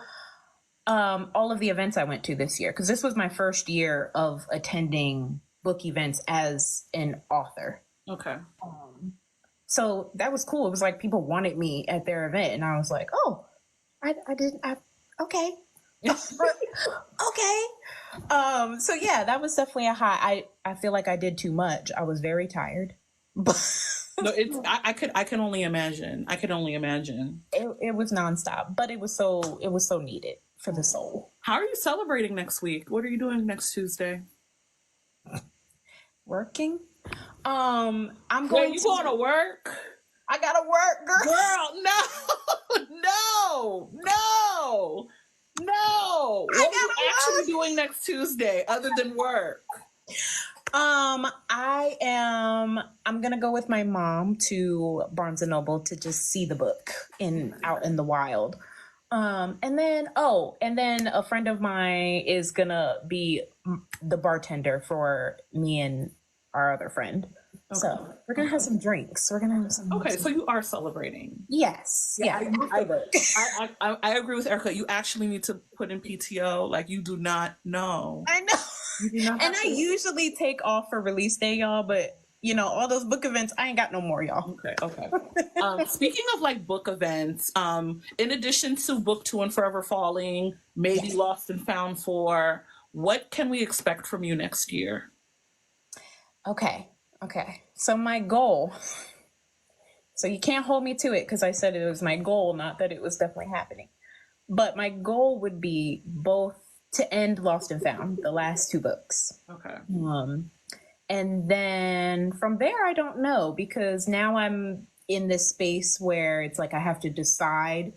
all of the events I went to this year, because this was my first year of attending book events as an author. Okay. So that was cool. It was like people wanted me at their event, and I was like, oh, okay. Okay. So yeah, that was definitely a high. I feel like I did too much. I was very tired, but No, I can only imagine. I can only imagine. It was nonstop, but it was so needed for the soul. How are you celebrating next week? What are you doing next Tuesday? Working. I'm going. You going to work? I gotta work, girl. Girl, no. What are you actually doing next Tuesday other than work? I'm gonna go with my mom to Barnes and Noble to just see the book out in the wild. And then a friend of mine is gonna be the bartender for me and our other friend. Okay. So we're gonna have some drinks. Okay, so you are celebrating. Yes. Yeah. I agree with Erica. You actually need to put in PTO. Like, you do not know. I know. You do not. And I usually take off for release day, y'all, but all those book events, I ain't got no more, y'all. Okay. Speaking of like book events, in addition to Book 2 and Forever Falling, maybe Lost and Found 4, what can we expect from you next year? Okay. So my goal, so you can't hold me to it because I said it was my goal, not that it was definitely happening. But my goal would be both to end Lost and Found, the last 2 books. Okay. And then from there, I don't know, because now I'm in this space where it's like I have to decide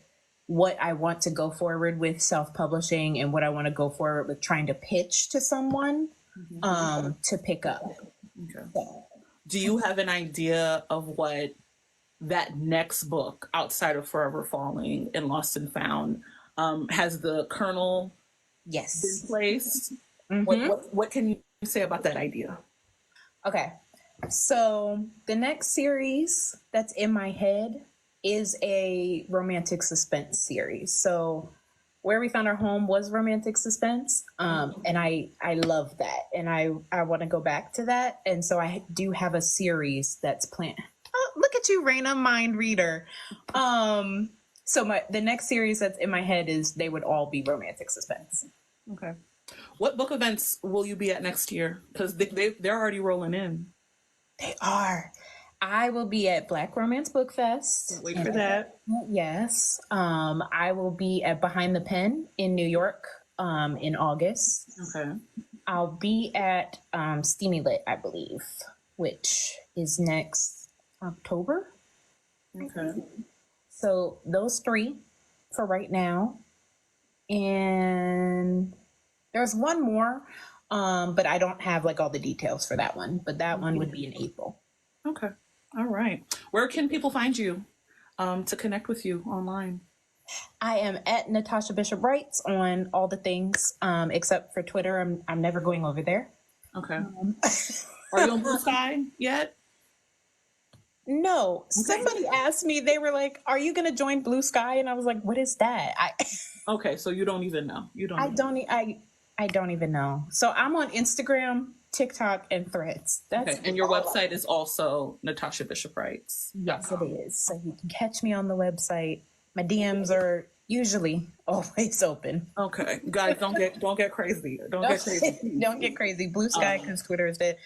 what I want to go forward with self-publishing and what I want to go forward with trying to pitch to someone to pick up. Okay. So. Do you have an idea of what that next book outside of Forever Falling and Lost and Found, has the kernel been placed? What can you say about that idea? Okay, so the next series that's in my head is a romantic suspense series. So Where We Found Our Home was romantic suspense, and I love that, and I want to go back to that, and so I do have a series that's planned. Oh, look at you, Raina, mind reader. So the next series that's in my head is they would all be romantic suspense. Okay. What book events will you be at next year? Because they're already rolling in. They are. I will be at Black Romance Book Fest. Can't wait for that. Yes. I will be at Behind the Pen in New York in August. Okay. I'll be at Steamy Lit, I believe, which is next October. Okay. So those 3 for right now. And there's one more, but I don't have like all the details for that one. But that one would be in April. Okay. All right. Where can people find you to connect with you online? I am at Natasha Bishop Writes on all the things, except for Twitter. I'm never going over there. Okay. Are you on Blue Sky yet? No. Okay. Somebody asked me, they were like, are you going to join Blue Sky? And I was like, what is that? Okay, so you don't even know. I don't even know. So I'm on Instagram, TikTok, and Threads. Okay. And your website is also Natasha Bishop Writes. Yes, it is. So you can catch me on the website. My DMs are usually always open. Okay, guys, don't get crazy. Don't get crazy. Don't get crazy. Blue Sky, because Twitter is dead.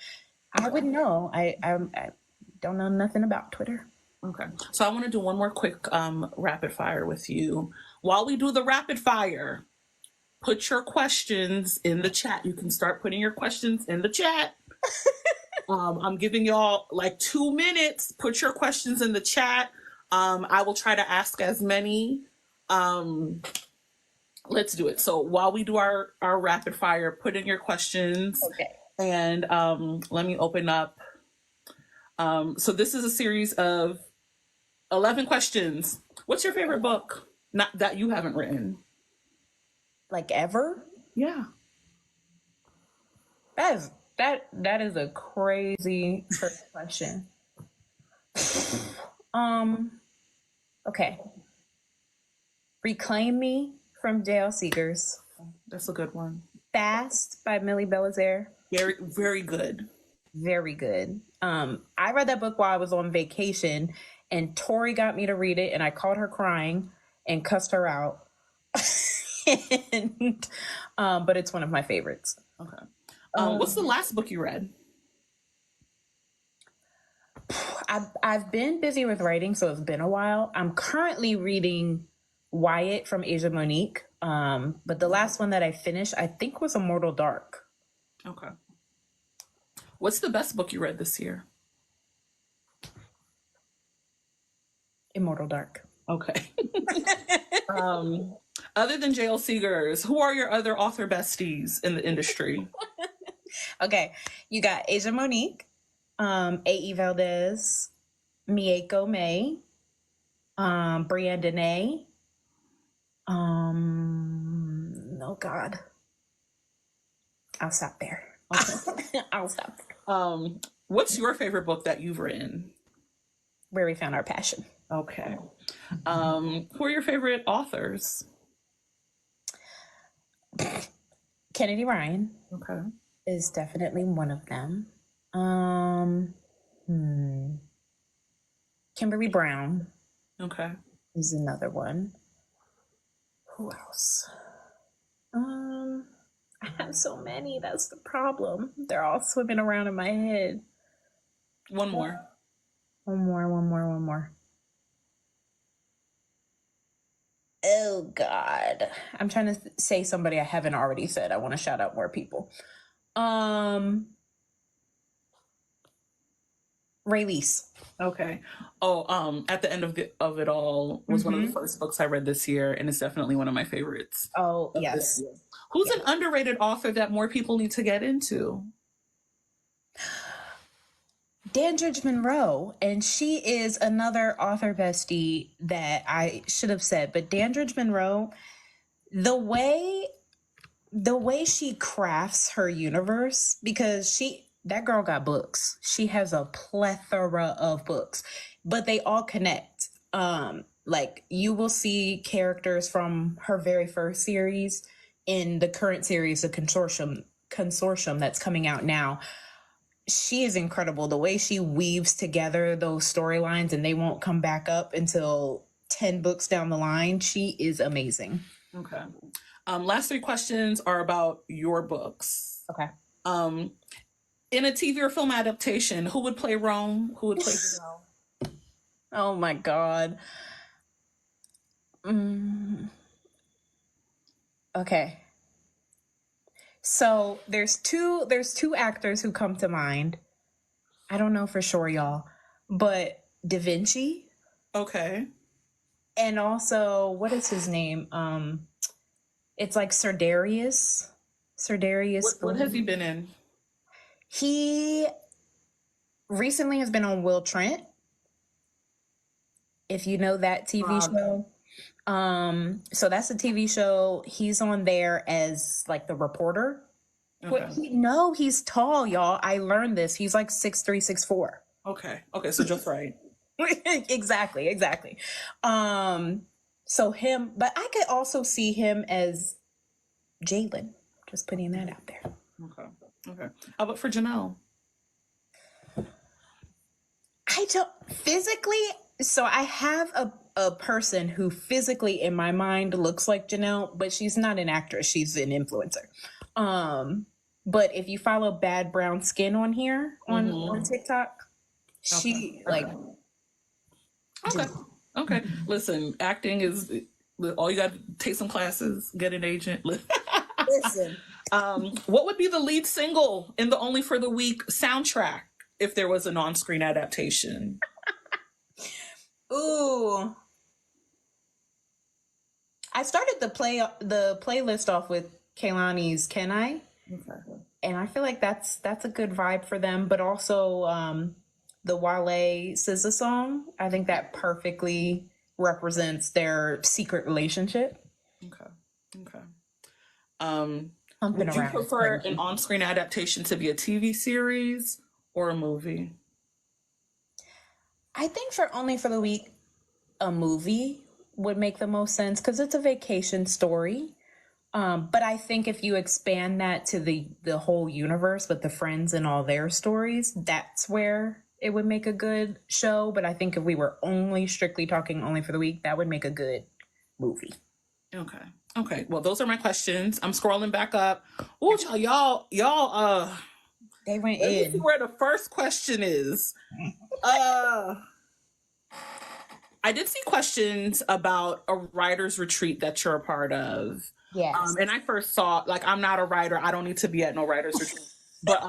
I wouldn't know. I don't know nothing about Twitter. Okay, so I want to do one more quick rapid fire with you. While we do the rapid fire, put your questions in the chat. You can start putting your questions in the chat. I'm giving y'all like 2 minutes. Put your questions in the chat. I will try to ask as many. Let's do it. So while we do our rapid fire, put in your questions. Okay. And let me open up. So this is a series of 11 questions. What's your favorite book? Not that you haven't written. Like ever? Yeah. That is a crazy first question. Okay. Reclaim Me from J.L. Seegers. That's a good one. Fast by Millie Belizaire. Very, very good. Very good. I read that book while I was on vacation, and Tori got me to read it, and I caught her crying and cussed her out. But it's one of my favorites. Okay. What's the last book you read? I've been busy with writing, so it's been a while. I'm currently reading Wyatt from Asia Monique. But the last one that I finished, I think, was Immortal Dark. Okay. What's the best book you read this year? Immortal Dark. Okay. Other than J.L. Seegers, who are your other author besties in the industry? Okay, you got Asia Monique, A.E. Valdez, Mieko May, Brianne Dene. Oh God, I'll stop there. Okay. I'll stop there. What's your favorite book that you've written? Where We Found Our Passion. Okay. Who are your favorite authors? Kennedy Ryan. Okay. Is definitely one of them. Kimberly Brown. Okay. Is another one. Who else? I have so many. That's the problem. They're all swimming around in my head. One more. One more. Oh God. I'm trying to say somebody I haven't already said. I want to shout out more people. Release. Okay. Oh, At the End of It All was one of the first books I read this year, and it's definitely one of my favorites. Oh, yes. Who's an underrated author that more people need to get into? Dandridge Monroe, and she is another author bestie that I should have said, but Dandridge Monroe, the way she crafts her universe, because that girl got books. She has a plethora of books, but they all connect. Like you will see characters from her very first series in the current series, the consortium that's coming out now. She is incredible. The way she weaves together those storylines, and they won't come back up until 10 books down the line. She is amazing. Okay. Last three questions are about your books. Okay. In a TV or film adaptation, who would play Rome? Who would play Janelle? Oh my God. Okay. So there's two actors who come to mind. I don't know for sure, y'all, but Da Vinci. Okay. And also, what is his name? It's like Sir Darius. What has he been in? He recently has been on Will Trent. If you know that TV show. So that's a TV show. He's on there as like the reporter. Okay. He's tall, y'all. I learned this. He's like 6'3", 6'4". Okay, so just right. Exactly. So him, but I could also see him as Jalen. Just putting that out there. Okay. How about for Janelle? I don't physically. So I have a person who physically in my mind looks like Janelle, but she's not an actress. She's an influencer. But if you follow Bad Brown Skin on here on TikTok, she Okay. Listen, acting is all you got to take some classes, get an agent. Listen. What would be the lead single in the Only for the Week soundtrack if there was an on-screen adaptation? Ooh. I started the playlist off with Kehlani's Can I? Okay. And I feel like that's a good vibe for them, but also the Wale SZA song, I think that perfectly represents their secret relationship. Okay. Would you prefer an on-screen adaptation to be a TV series or a movie? I think for Only for the Week, a movie would make the most sense because it's a vacation story. But I think if you expand that to the whole universe with the friends and all their stories, that's where it would make a good show. But I think if we were strictly talking Only for the Week, that would make a good movie. Okay. Well, those are my questions. I'm scrolling back up. Oh, y'all. They went in. Where the first question is. I did see questions about a writer's retreat that you're a part of. Yes. And I first saw, like, I'm not a writer. I don't need to be at no writer's retreat. But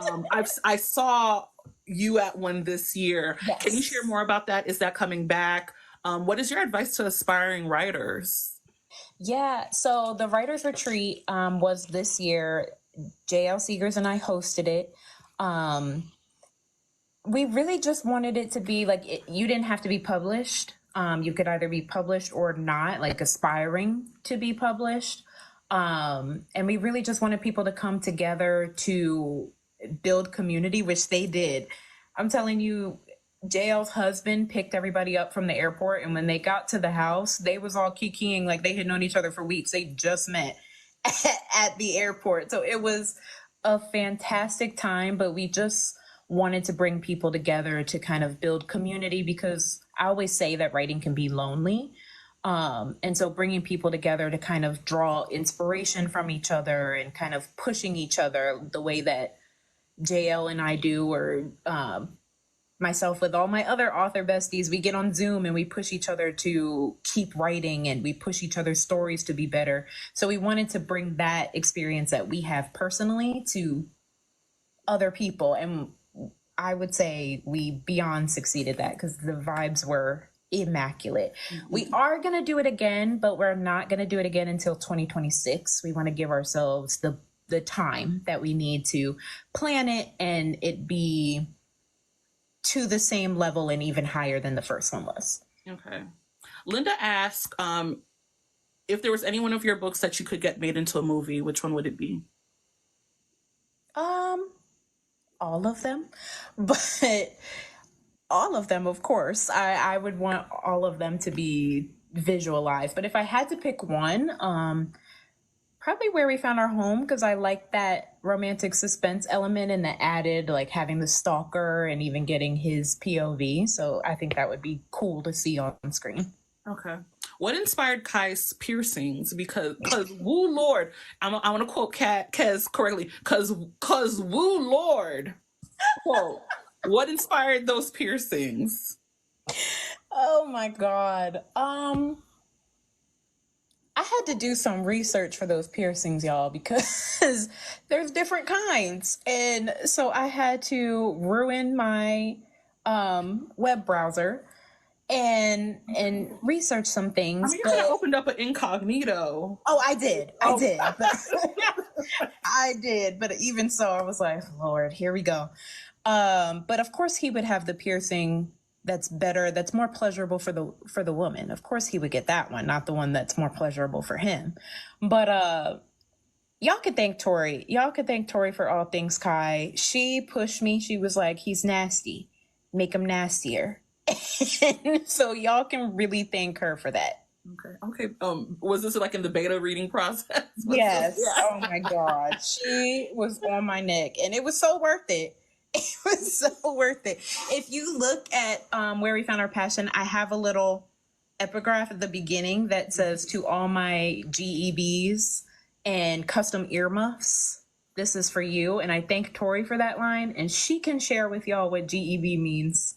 I saw you at one this year. Yes. Can you share more about that? Is that coming back? What is your advice to aspiring writers? Yeah, so the writer's retreat was this year. JL Seegers and I hosted it. We really just wanted it to be like, you didn't have to be published. You could either be published or not, like aspiring to be published. And we really just wanted people to come together to build community, which they did. I'm telling you, JL's husband picked everybody up from the airport, and when they got to the house, they was all kikiing like they had known each other for weeks. They just met at the airport. So it was a fantastic time, but we just wanted to bring people together to kind of build community, because I always say that writing can be lonely. And so bringing people together to kind of draw inspiration from each other and kind of pushing each other the way that JL and I do, or myself with all my other author besties, we get on Zoom and we push each other to keep writing, and we push each other's stories to be better. So we wanted to bring that experience that we have personally to other people. And I would say we beyond succeeded that, because the vibes were immaculate. Mm-hmm. We are going to do it again, but we're not going to do it again until 2026. We want to give ourselves the time that we need to plan it and it be to the same level and even higher than the first one was. Okay. Linda asked, if there was any one of your books that you could get made into a movie, which one would it be? All of them, but all of them, of course. I would want all of them to be visualized. But if I had to pick one, probably Where We Found Our Home, because I like that romantic suspense element and the added, like having the stalker and even getting his POV. So I think that would be cool to see on screen. Okay. What inspired Kai's piercings? Because woo Lord, I want to quote Kez correctly. Because woo Lord. Quote. What inspired those piercings? Oh my God. I had to do some research for those piercings, y'all, because there's different kinds. And so I had to ruin my web browser and research some things. I mean, you could have opened up an incognito. Oh, I did. I did. I did. But even so, I was like, Lord, here we go. But of course he would have the piercing that's better, that's more pleasurable for the woman. Of course he would get that one, not the one that's more pleasurable for him. But y'all could thank Tori. Y'all could thank Tori for all things Kai. She pushed me. She was like, he's nasty. Make him nastier. So y'all can really thank her for that. Okay. Was this like in the beta reading process? Yes. Yeah. Oh my God. She was on my neck, and it was so worth it. It was so worth it. If you look at Where We Found Our Passion, I have a little epigraph at the beginning that says, to all my GEBs and custom earmuffs, this is for you. And I thank Tori for that line, and she can share with y'all what GEB means.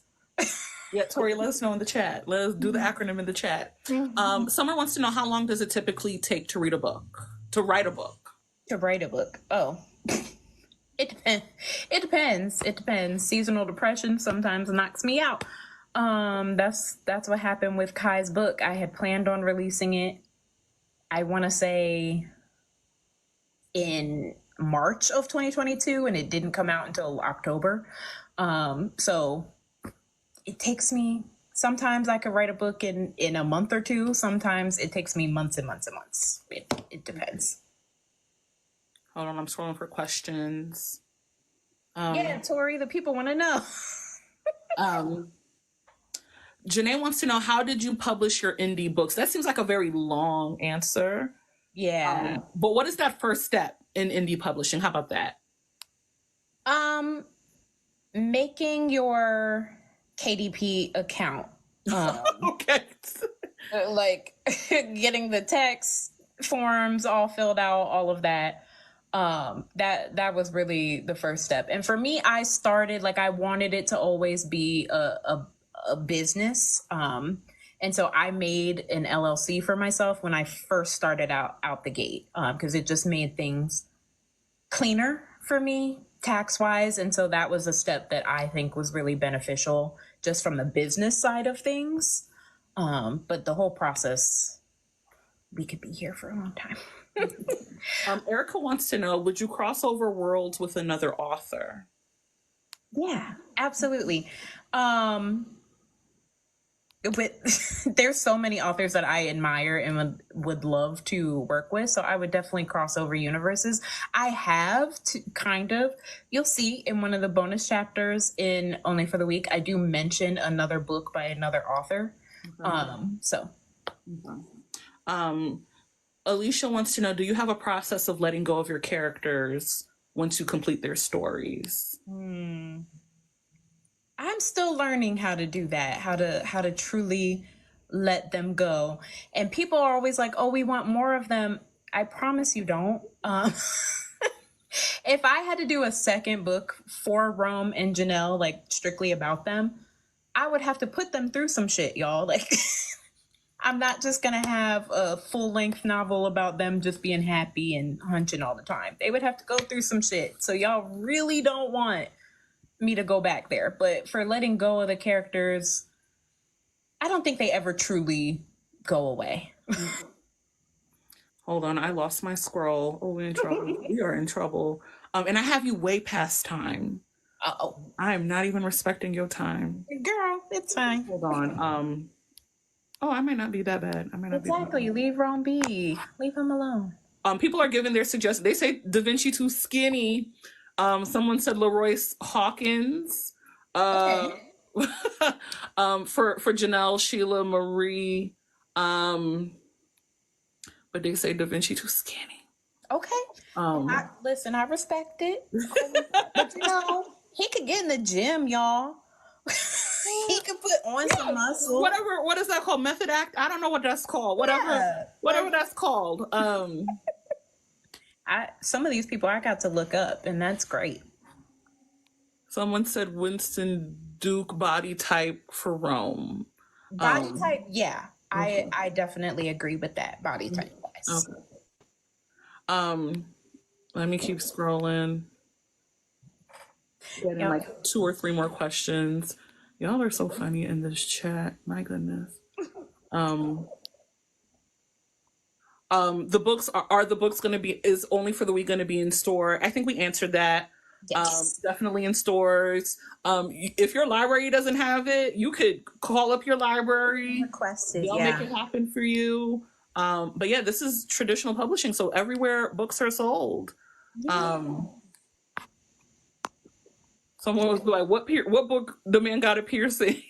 Yeah, Tori, let us know in the chat. Let us do the acronym in the chat. Mm-hmm. Someone wants to know, how long does it typically take to write a book? Oh. It depends. Seasonal depression sometimes knocks me out. That's what happened with Kai's book. I had planned on releasing it, I want to say, in March of 2022, and it didn't come out until October. So it takes me, sometimes I could write a book in a month or two. Sometimes it takes me months and months and months. It depends. Hold on, I'm scrolling for questions. Yeah, Tori, the people want to know. Janae wants to know, how did you publish your indie books? That seems like a very long answer. Yeah. But what is that first step in indie publishing? How about that? Making your KDP account. Okay. Like getting the text forms all filled out, all of that. That was really the first step. And for me, I started like I wanted it to always be a business. And so I made an LLC for myself when I first started out the gate, because it just made things cleaner for me tax wise. And so that was a step that I think was really beneficial just from the business side of things. But the whole process, we could be here for a long time. Erica wants to know, would you cross over worlds with another author? Yeah, absolutely. But there's so many authors that I admire and would love to work with. So I would definitely cross over universes. I have to kind of, you'll see in one of the bonus chapters in Only for the Week, I do mention another book by another author. Alicia wants to know, do you have a process of letting go of your characters once you complete their stories? I'm still learning how to do that, how to truly let them go. And people are always like, oh, we want more of them. I promise you don't. If I had to do a second book for Rome and Janelle, like strictly about them, I would have to put them through some shit, y'all. Like, I'm not just going to have a full-length novel about them just being happy and hunching all the time. They would have to go through some shit. So y'all really don't want me to go back there. But for letting go of the characters, I don't think they ever truly go away. Hold on, I lost my scroll. Oh, we're in trouble. We are in trouble. And I have you way past time. Uh-oh. I am not even respecting your time. Girl, it's fine. Hold on. Oh, I might not be that bad. Exactly. Leave Ron be. Leave him alone. People are giving their suggestions. They say Da Vinci too skinny. Someone said Leroyce Hawkins. Okay. For Janelle, Sheila Marie. But they say Da Vinci too skinny. Okay. Listen, I respect it. But you know, he could get in the gym, y'all. He could put on some muscle. Whatever. What is that called? Method act? I don't know what that's called. Whatever that's called. Some of these people I got to look up, and that's great. Someone said Winston Duke body type for Rome. Body type, yeah. Okay. I definitely agree with that. Body type wise. Okay. Let me keep scrolling. Getting like 2 or 3 more questions. Y'all are so funny in this chat. My goodness. The books are the books going to be, is Only for the Week going to be in store? I think we answered that. Yes. Definitely in stores. If your library doesn't have it, you could call up your library. Request it. They'll make it happen for you. But yeah, this is traditional publishing, so everywhere books are sold. Someone was like, what book the man got a piercing?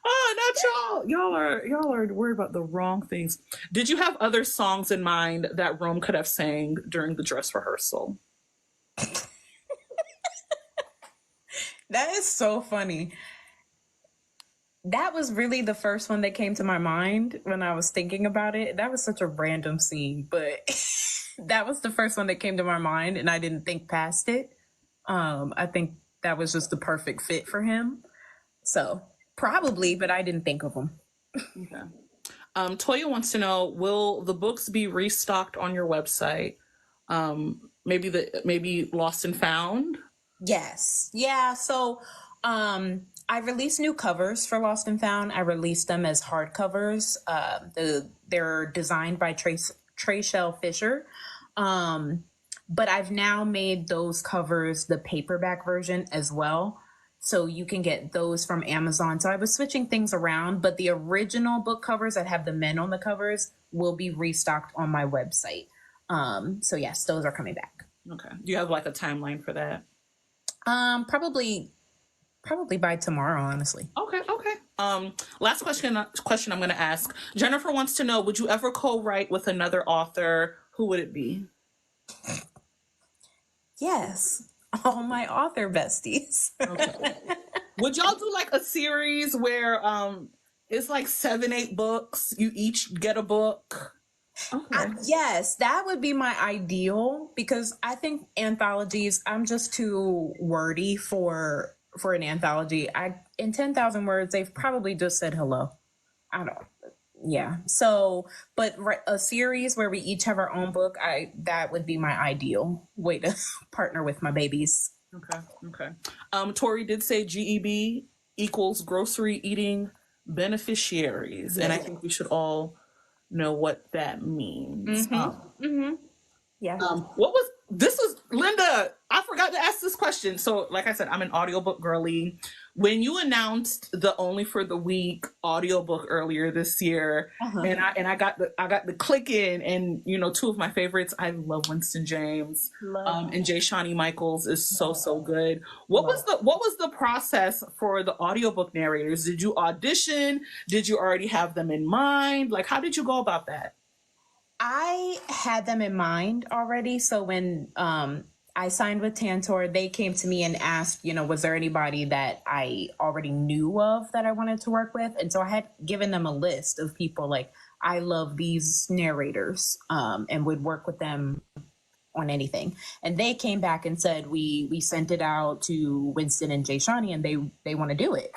Oh, not y'all. Y'all are worried about the wrong things. Did you have other songs in mind that Rome could have sang during the dress rehearsal? That is so funny. That was really the first one that came to my mind when I was thinking about it. That was such a random scene, but that was the first one that came to my mind, and I didn't think past it. I think that was just the perfect fit for him. So probably, but I didn't think of him. Okay. Toya wants to know, will the books be restocked on your website? Maybe Lost and Found? Yes. Yeah. So I released new covers for Lost and Found. I released them as hardcovers. They're designed by Trayshell Fisher. But I've now made those covers the paperback version as well. So you can get those from Amazon. So I was switching things around, but the original book covers that have the men on the covers will be restocked on my website. So yes, those are coming back. Okay. Do you have like a timeline for that? Probably by tomorrow, honestly. Okay. Last question I'm going to ask. Jennifer wants to know, would you ever co-write with another author? Who would it be? Yes. All my author besties. Okay. Would y'all do like a series where it's like 7-8 books, you each get a book? Okay. Yes, that would be my ideal because I think anthologies, I'm just too wordy for an anthology. I in 10,000 words, they've probably just said hello. I don't yeah. So, but a series where we each have our own book, that would be my ideal way to partner with my babies. Okay. Okay. Tori did say GEB equals grocery eating beneficiaries, and I think we should all know what that means. Yeah. What was this was Linda, I forgot to ask this question. So like I said, I'm an audiobook girly. When you announced the Only for the Week audiobook earlier this year, and I got the click in, and you know, two of my favorites, I love Winston James. And Jay Shawnee Michaels is so good. What was the process for the audiobook narrators? Did you audition? Did you already have them in mind? Like, how did you go about that? I had them in mind already. So when I signed with Tantor, they came to me and asked, you know, was there anybody that I already knew of that I wanted to work with? And so I had given them a list of people like, I love these narrators and would work with them on anything. And they came back and said, we sent it out to Winston and Jay Shawnee and they want to do it.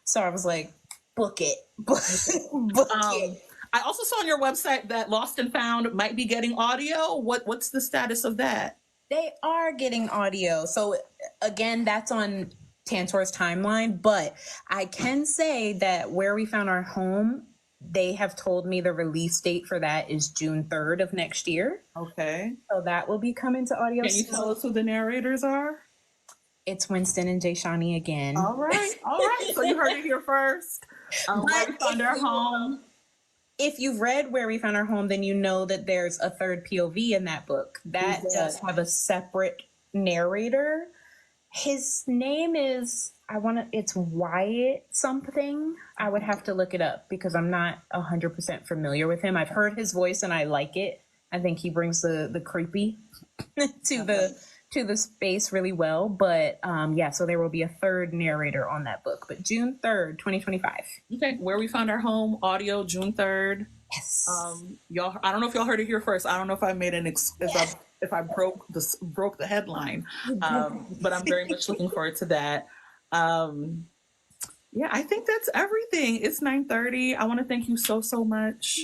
So I was like, book it. book it. I also saw on your website that Lost and Found might be getting audio. What's the status of that? They are getting audio. So again, that's on Tantor's timeline, but I can say that Where We Found Our Home, they have told me the release date for that is June 3rd of next year. Okay. So that will be coming to audio. Can you tell us who the narrators are? It's Winston and Jay Shawnee again. All right. So you heard it here first. Where We Found Our Home. If you've read Where We Found Our Home, then you know that there's a third POV in that book. That does have a separate narrator. His name is, it's Wyatt something. I would have to look it up because I'm not 100% familiar with him. I've heard his voice and I like it. I think he brings the creepy to the space really well. But so there will be a third narrator on that book. But June 3rd, 2025. Okay, Where We Found Our Home, audio, June 3rd. Yes. Y'all, I don't know if y'all heard it here first. I don't know if I made if I broke the headline. But I'm very much looking forward to that. I think that's everything. It's 9:30. I want to thank you so much